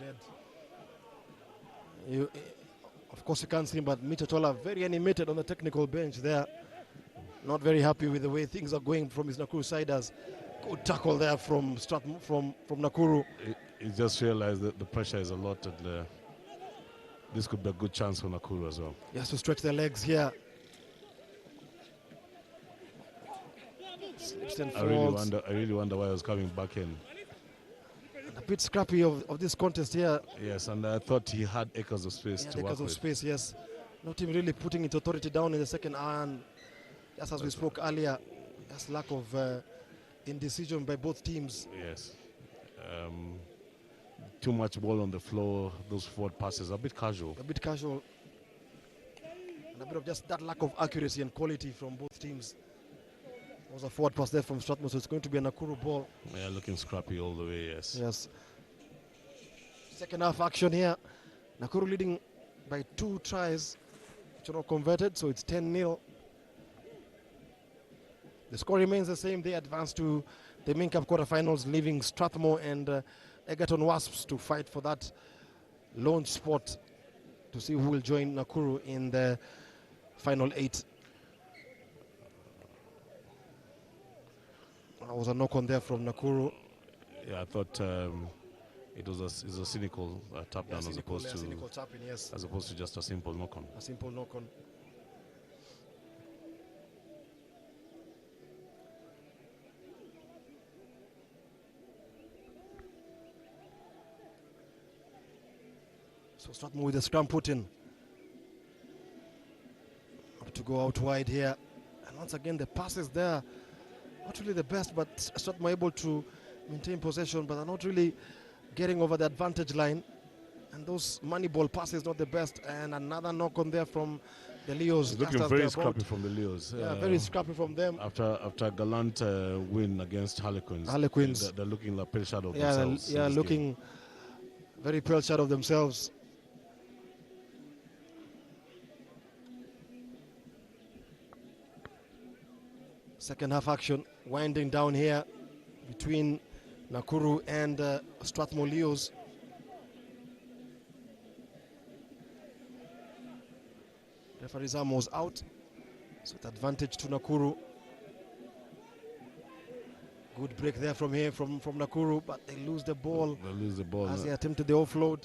dead. Of course you can't see him, but Mitatola very animated on the technical bench there. Not very happy with the way things are going from his Nakuru siders. Good tackle there from Nakuru. He just realized that the pressure is a lot, and this could be a good chance for Nakuru as well. He has to stretch their legs here. Slips and falls. I really wonder why he was coming back in. A bit scrappy of this contest here. Yes, and I thought he had acres of space to work with. Acres of space, yes. Not him really putting his authority down in the second hour, and just as we spoke earlier, there's lack of indecision by both teams. Yes. Too much ball on the floor, those forward passes, a bit casual. A bit casual. And a bit of just that lack of accuracy and quality from both teams. There was a forward pass there from Strathmore, so it's going to be a Nakuru ball. Yeah, looking scrappy all the way, yes. Yes. Second half action here. Nakuru leading by 2 tries, which are not converted, so it's 10-0. The score remains the same. They advance to the main cup quarterfinals, leaving Strathmore and Egerton Wasps to fight for that launch spot to see who will join Nakuru in the final 8. There was a knock on there from Nakuru. Yeah, I thought it was a cynical tap down as opposed to tapping, yes. as opposed to just a simple knock on. A simple knock on. So Strathmore with the scrum put in. Up to go out wide here. And once again the passes there, not really the best, but Strathmore able to maintain possession, but they're not really getting over the advantage line. And those money ball passes not the best. And another knock on there from the Leos. It's looking very scrappy from the Leos. Yeah, very scrappy from them. After a gallant win against Harlequins. They're looking like pale shadow of themselves. Yeah, looking very pale shadow of themselves. Second half action winding down here between Nakuru and Strathmore Leos. Referee's arm was out, so with advantage to Nakuru. Good break there from Nakuru, but they lose the ball. They lose the ball. As they attempted the offload.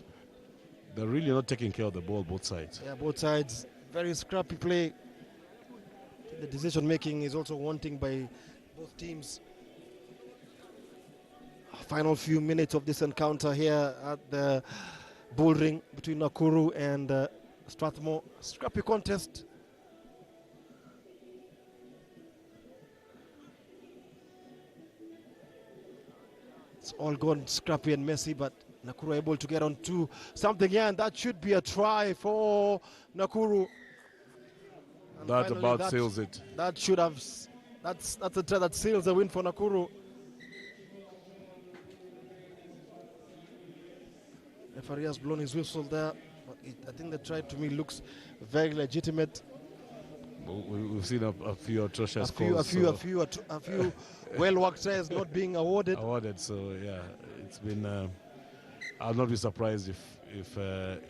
They're really not taking care of the ball, both sides. Yeah, both sides. Very scrappy play. The decision making is also wanting by both teams. Final few minutes of this encounter here at the bull ring between Nakuru and Strathmore. Scrappy contest. It's all gone scrappy and messy, but Nakuru able to get on to something here, and that should be a try for Nakuru. And that about seals it. That should have. That's a try that seals the win for Nakuru. Referee has blown his whistle there, but I think the try to me looks very legitimate. We've seen a few atrocious calls. A few well-worked tries not being awarded. So yeah, it's been. I'll not be surprised if it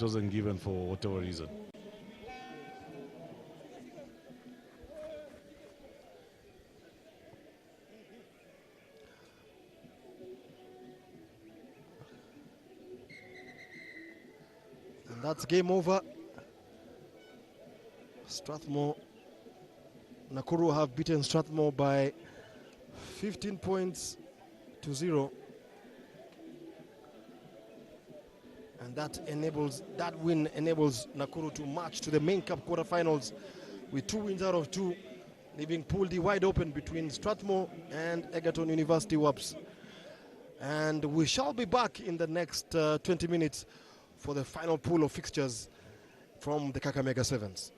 wasn't given for whatever reason. And that's game over. Strathmore, Nakuru have beaten Strathmore by 15 points to 0. And that win enables Nakuru to march to the main cup quarterfinals with 2 wins out of 2, leaving Pool D wide open between Strathmore and Egerton University Wasps. And we shall be back in the next 20 minutes for the final pool of fixtures from the Kakamega Sevens.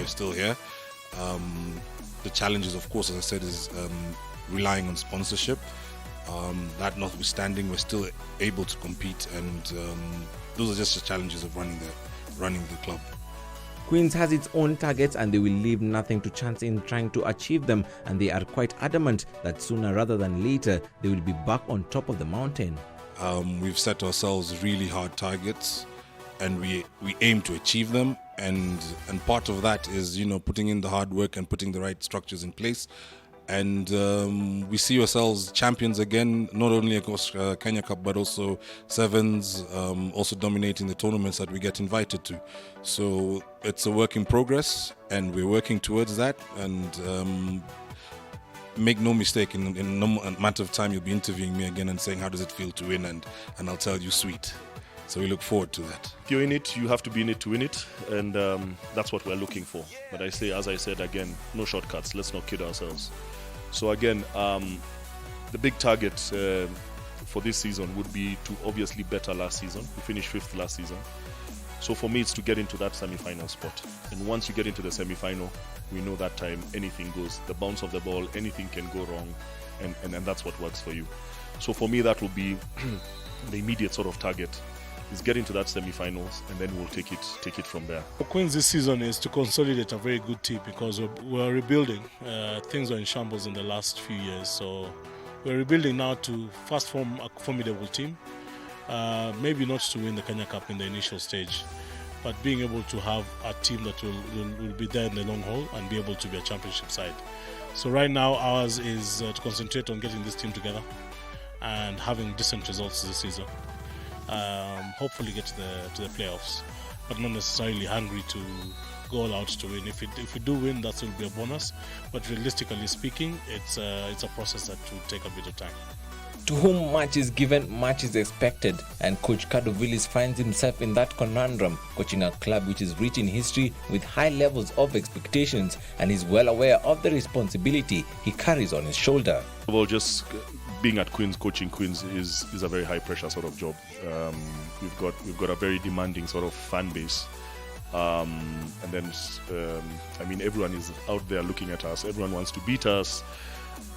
Still here. The challenges, of course, as I said, is relying on sponsorship. That notwithstanding, we're still able to compete, and those are just the challenges of running the club. Queens has its own targets, and they will leave nothing to chance in trying to achieve them, and they are quite adamant that sooner rather than later they will be back on top of the mountain. We've set ourselves really hard targets, and we aim to achieve them. And part of that is, putting in the hard work and putting the right structures in place. And we see ourselves champions again, not only across Kenya Cup, but also Sevens, also dominating the tournaments that we get invited to. So it's a work in progress, and we're working towards that. And make no mistake, in no matter of time, you'll be interviewing me again and saying, how does it feel to win? And I'll tell you, sweet. So we look forward to that. If you're in it, you have to be in it to win it, and that's what we're looking for. But as I said again, no shortcuts. Let's not kid ourselves. So again, the big target for this season would be to obviously better last season. We finished 5th last season. So for me, it's to get into that semi-final spot. And once you get into the semi-final, we know that time anything goes. The bounce of the ball, anything can go wrong, and that's what works for you. So for me, that will be the immediate sort of target. Is get into that semi-finals, and then we'll take it from there. For Queens this season is to consolidate a very good team, because we're rebuilding. Things were in shambles in the last few years, so we're rebuilding now to first form a formidable team. Maybe not to win the Kenya Cup in the initial stage, but being able to have a team that will be there in the long haul and be able to be a championship side. So right now ours is to concentrate on getting this team together and having decent results this season. Hopefully get to the playoffs, but not necessarily hungry to go all out to win. If we do win, that will be a bonus. But realistically speaking, it's a process that will take a bit of time. To whom much is given, much is expected, and Coach Kado Willis finds himself in that conundrum, coaching a club which is rich in history with high levels of expectations, and is well aware of the responsibility he carries on his shoulder. Well, just being at Queens, coaching Queens is a very high pressure sort of job. We've got a very demanding sort of fan base. And then, I mean, everyone is out there looking at us. Everyone wants to beat us.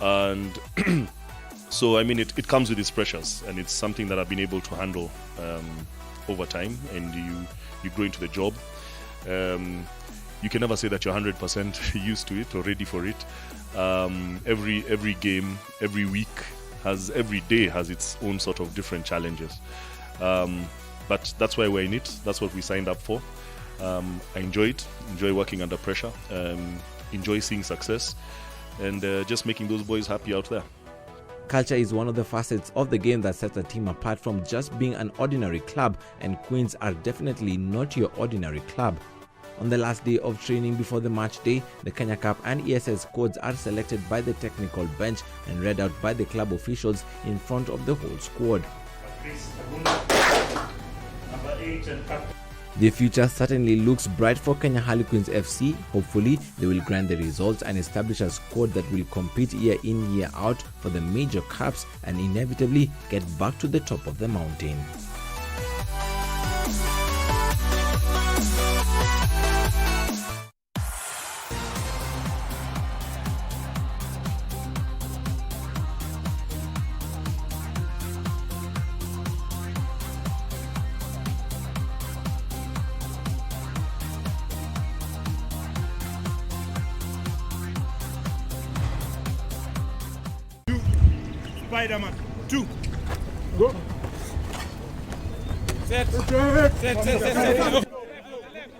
And so, I mean, it comes with its pressures. And it's something that I've been able to handle over time. And you grow into the job. You can never say that you're 100% used to it or ready for it. Every game, every week, every day has its own sort of different challenges. But that's why we're in it. That's what we signed up for. I enjoy it, enjoy working under pressure, enjoy seeing success, and just making those boys happy out there. Culture is one of the facets of the game that sets a team apart from just being an ordinary club, and Queens are definitely not your ordinary club. On the last day of training before the match day, the Kenya Cup and ESS squads are selected by the technical bench and read out by the club officials in front of the whole squad. The future certainly looks bright for Kenya Harlequins FC. Hopefully, they will grind the results and establish a squad that will compete year in, year out for the major cups and inevitably get back to the top of the mountain. Spider-Man, 2. Go. Set.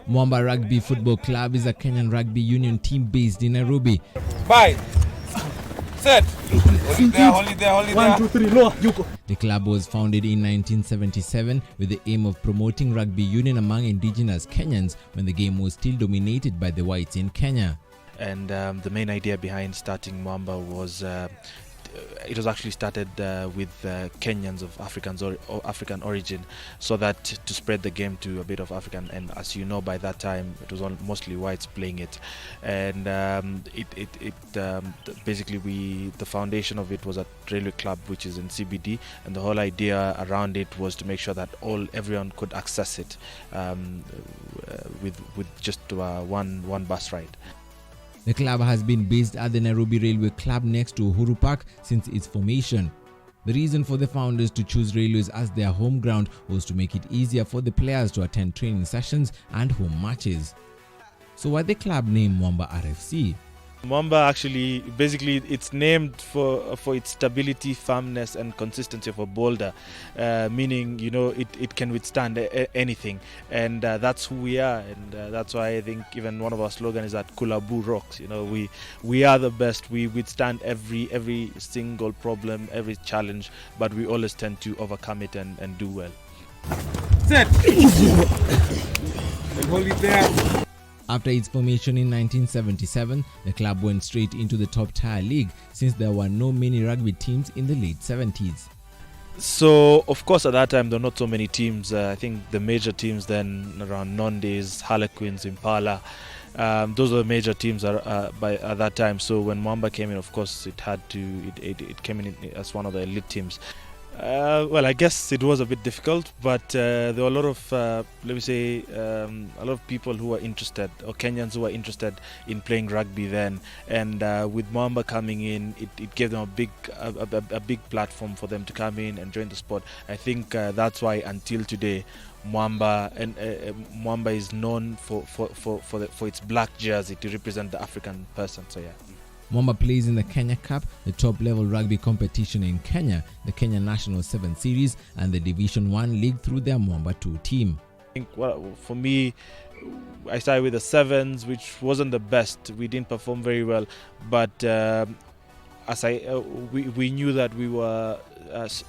Mwamba Rugby Football Club is a Kenyan rugby union team based in Nairobi. Bye. Set. Hold there. 1, 2, 3, lower. You go. The club was founded in 1977 with the aim of promoting rugby union among indigenous Kenyans when the game was still dominated by the whites in Kenya. And the main idea behind starting Mwamba was it was actually started with Kenyans of African origin, so that to spread the game to a bit of African, and as you know, by that time it was mostly whites playing it, and basically the foundation of it was a railway club which is in CBD, and the whole idea around it was to make sure that everyone could access it with just one bus ride. The club has been based at the Nairobi Railway Club next to Uhuru Park since its formation. The reason for the founders to choose Railways as their home ground was to make it easier for the players to attend training sessions and home matches. So why the club named Mwamba RFC? Mwamba actually, basically, it's named for its stability, firmness, and consistency of a boulder, meaning, you know, it can withstand anything, and that's who we are, and that's why I think even one of our slogans is that Kulabu rocks. You know, we are the best. We withstand every single problem, every challenge, but we always tend to overcome it and do well. Set. And hold it there. After its formation in 1977, the club went straight into the top tier league since there were no many rugby teams in the late 70s. So, of course, at that time, there were not so many teams. I think the major teams then around Nondays, Harlequins, Impala, those were the major teams at that time. So when Mwamba came in, of course, it came in as one of the elite teams. Well, I guess it was a bit difficult, but there were a lot of, a lot of people who were interested, or Kenyans who were interested in playing rugby then. And with Mwamba coming in, it gave them a big platform for them to come in and join the sport. I think that's why until today, Mwamba is known for its black jersey to represent the African person. So yeah. Mwamba plays in the Kenya Cup, the top-level rugby competition in Kenya, the Kenya National 7 Series, and the Division 1 League through their Mwamba 2 team. I think, well, for me, I started with the sevens, which wasn't the best. We didn't perform very well, but we knew that we were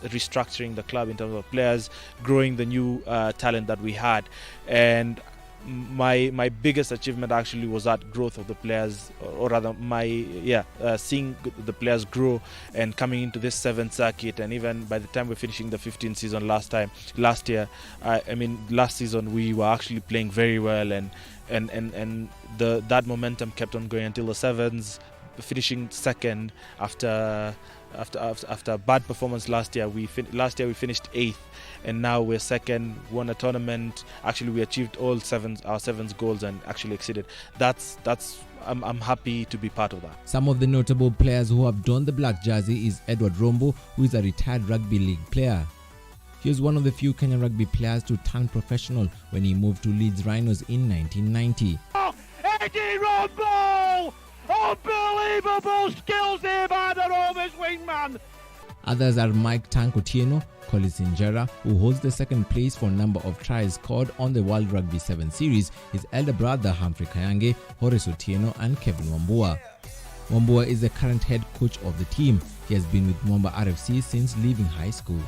restructuring the club in terms of players, growing the new talent that we had, and my biggest achievement actually was that growth of the players, or rather seeing the players grow and coming into this 7th circuit. And even by the time we're finishing the 15th season last year, last season we were actually playing very well, and that momentum kept on going until the 7s, finishing second after a bad performance last year. Last year we finished 8th, and now we're second, won a tournament. Actually, we achieved all our sevens goals and actually exceeded. I'm happy to be part of that. Some of the notable players who have donned the black jersey is Edward Rombo, who is a retired rugby league player. He was one of the few Kenyan rugby players to turn professional when he moved to Leeds Rhinos in 1990. Eddie Rombo! Unbelievable skills here by the Rovers wingman. Others are Mike Tank Otieno, Collins Injera, who holds the second place for number of tries scored on the World Rugby 7 series, his elder brother Humphrey Kayange, Horace Otieno and Kevin Wambua. Wambua is the current head coach of the team. He has been with Mwamba RFC since leaving high school.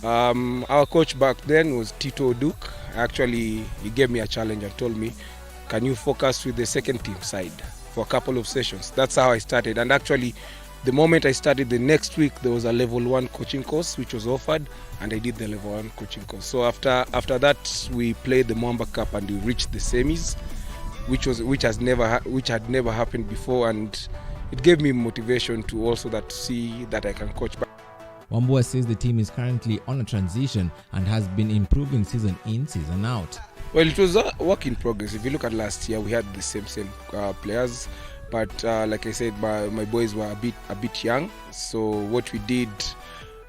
Our coach back then was Tito Duke. Actually, he gave me a challenge and told me, can you focus with the second team side for a couple of sessions? That's how I started. And actually, the moment I started, the next week there was a level 1 coaching course which was offered, and I did the level 1 coaching course. So after that, we played the Mwamba Cup and we reached the semis, which had never happened before, and it gave me motivation to also see that I can coach back. Wambua says the team is currently on a transition and has been improving season in, season out. Well, it was a work in progress. If you look at last year, we had the same players, but like I said, my boys were a bit young. So what we did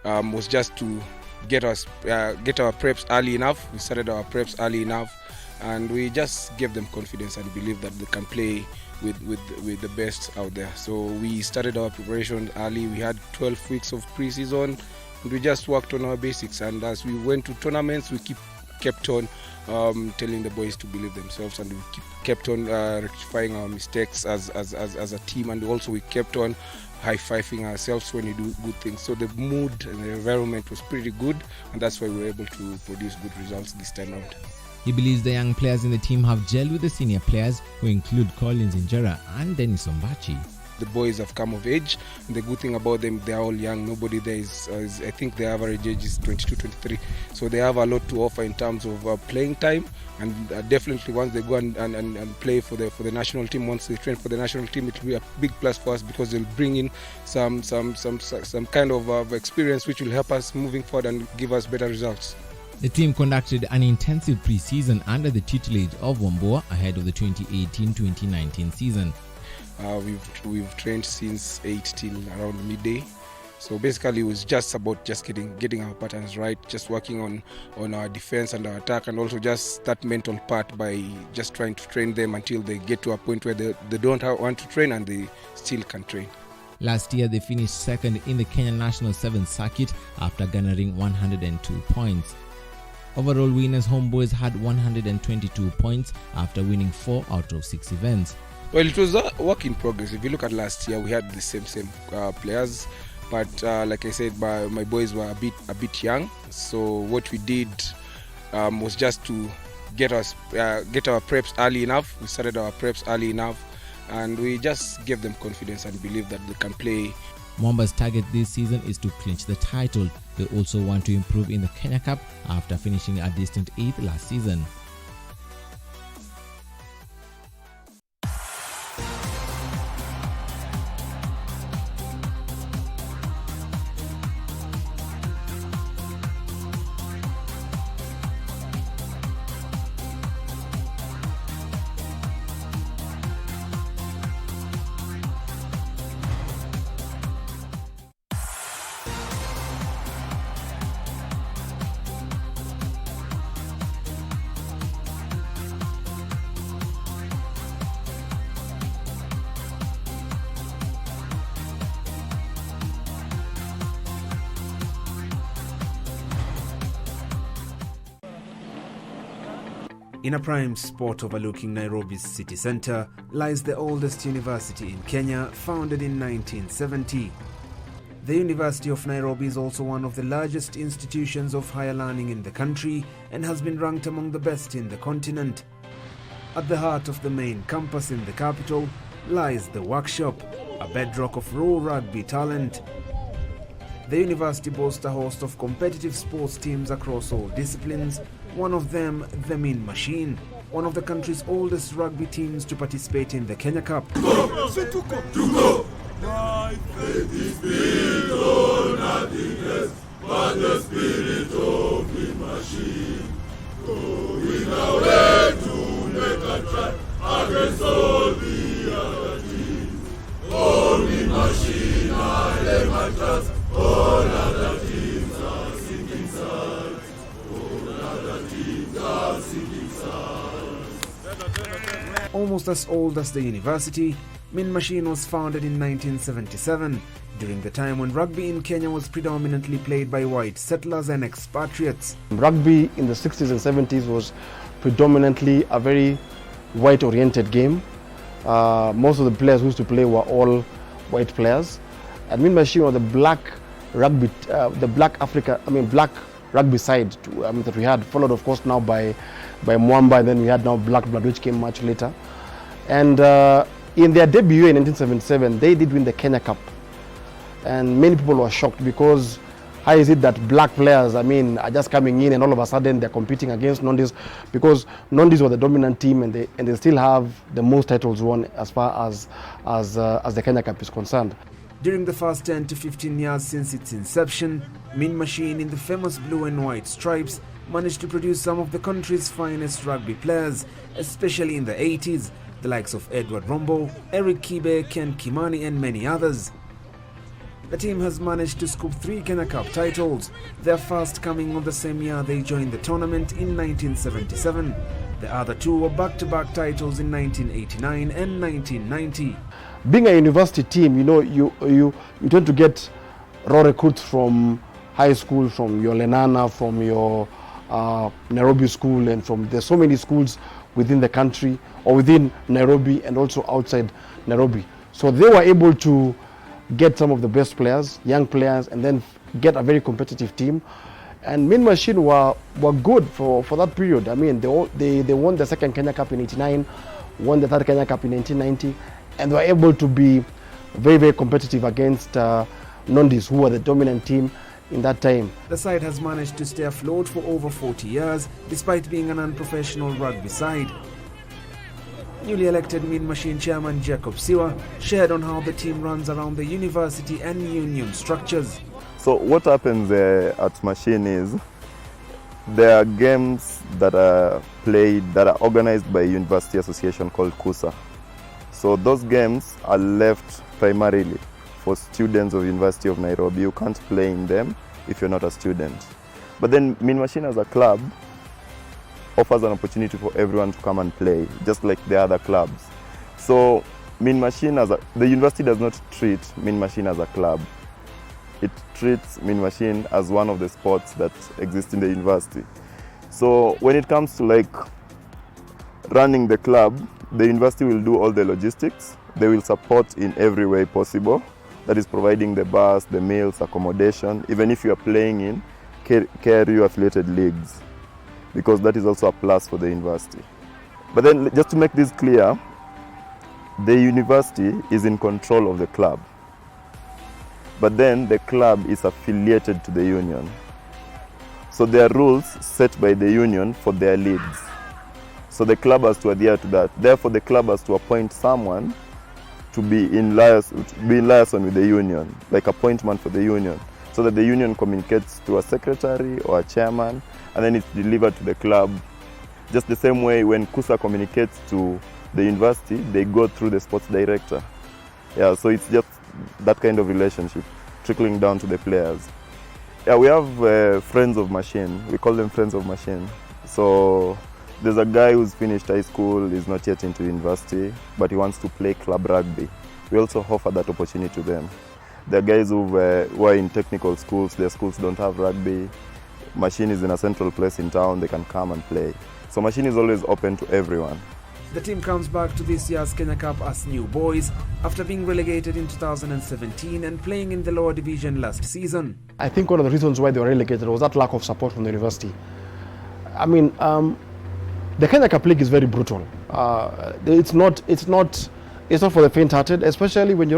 was just to get our preps early enough. We started our preps early enough, and we just gave them confidence and believe that they can play with the best out there. So we started our preparation early. We had 12 weeks of pre-season, and we just worked on our basics. And as we went to tournaments, we kept on telling the boys to believe themselves, and we kept on rectifying our mistakes as a team, and also we kept on high-fiving ourselves when we do good things. So the mood and the environment was pretty good, and that's why we were able to produce good results this time around. He believes the young players in the team have gelled with the senior players, who include Collins Injera and Dennis Ombachi. The boys have come of age, and the good thing about them, they're all young. Nobody there is I think the average age is 22, 23. So they have a lot to offer in terms of playing time, and definitely once they go and play for the national team, once they train for the national team, it will be a big plus for us, because they'll bring in some kind of experience which will help us moving forward and give us better results. The team conducted an intensive pre-season under the tutelage of Wambua ahead of the 2018-2019 season. We've trained since 8 till around midday. So basically it was just about getting our patterns right, just working on our defense and our attack, and also just that mental part by just trying to train them until they get to a point where they don't want to train and they still can train. Last year they finished second in the Kenya National 7th Circuit after garnering 102 points. Overall winners Homeboys had 122 points after winning 4 out of 6 events. Well, it was a work in progress. If you look at last year, we had the same players, but like I said, my boys were a bit young. So what we did was just to get our preps early enough. We started our preps early enough, and we just gave them confidence and believe that they can play. Mwamba's target this season is to clinch the title. They also want to improve in the Kenya Cup after finishing a distant 8th last season. In a prime spot overlooking Nairobi's city centre lies the oldest university in Kenya, founded in 1970. The University of Nairobi is also one of the largest institutions of higher learning in the country and has been ranked among the best in the continent. At the heart of the main campus in the capital lies the workshop, a bedrock of raw rugby talent. The university boasts a host of competitive sports teams across all disciplines, one of them the Mean Machine, one of the country's oldest rugby teams to participate in the Kenya Cup. My faith is built on nothing less but the spirit of the machine. Going away to make a try against all the other teams. Only machine I lay my trust. All other teams are sinking sands. All other teams are sinking sands. Almost as old as the university, Mean Machine was founded in 1977, during the time when rugby in Kenya was predominantly played by white settlers and expatriates. Rugby in the 60s and 70s was predominantly a very white-oriented game. Most of the players who used to play were all white players. And Mean Machine was the black rugby, black rugby side that we had, followed of course now by Mwamba, and then we had now Black Blood, which came much later. And in their debut in 1977, they did win the Kenya Cup. And many people were shocked because how is it that black players, are just coming in and all of a sudden they're competing against Nondis, because Nondis were the dominant team and they still have the most titles won as far as the Kenya Cup is concerned. During the first 10 to 15 years since its inception, Mean Machine in the famous blue and white stripes managed to produce some of the country's finest rugby players, especially in the 80s, the likes of Edward Rombo, Eric Kibe, Ken Kimani and many others. The team has managed to scoop 3 Kenya Cup titles, their first coming on the same year they joined the tournament in 1977. The other 2 were back-to-back titles in 1989 and 1990. Being a university team, you tend to get raw recruits from high school, from your Lenana, from your Nairobi school, and there's so many schools within the country or within Nairobi and also outside Nairobi. So they were able to get some of the best players, young players, and then get a very competitive team. And Mean Machine were good for that period. They won the second Kenya Cup in '89, won the third Kenya Cup in 1990, and they were able to be very, very competitive against Nondis, who were the dominant team in that time. The side has managed to stay afloat for over 40 years, despite being an unprofessional rugby side. Newly elected Mean Machine chairman Jacob Siwa shared on how the team runs around the university and union structures. So what happens at Machine is there are games that are played, that are organized by a university association called KUSA. So those games are left primarily for students of University of Nairobi. You can't play in them if you're not a student. But then Mean Machine as a club offers an opportunity for everyone to come and play, just like the other clubs. So Mean Machine the university does not treat Mean Machine as a club. It treats Mean Machine as one of the sports that exist in the university. So when it comes to running the club, the university will do all the logistics. They will support in every way possible. That is providing the bus, the meals, accommodation, even if you are playing in KRU affiliated leagues, because that is also a plus for the university. But then just to make this clear, the university is in control of the club. But then the club is affiliated to the union. So there are rules set by the union for their leagues. So the club has to adhere to that. Therefore, the club has to appoint someone to be in liaison with the union, like appointment for the union, so that the union communicates to a secretary or a chairman, and then it's delivered to the club. Just the same way when KUSA communicates to the university, they go through the sports director. Yeah, so it's just that kind of relationship, trickling down to the players. Yeah, we have friends of Machine. We call them friends of Machine. So there's a guy who's finished high school, is not yet into university, but he wants to play club rugby. We also offer that opportunity to them. There are guys who are in technical schools, their schools don't have rugby. Machine is in a central place in town, they can come and play. So Machine is always open to everyone. The team comes back to this year's Kenya Cup as new boys after being relegated in 2017 and playing in the lower division last season. I think one of the reasons why they were relegated was that lack of support from the university. The Kenya Cup League is very brutal. it's not for the faint-hearted, especially when you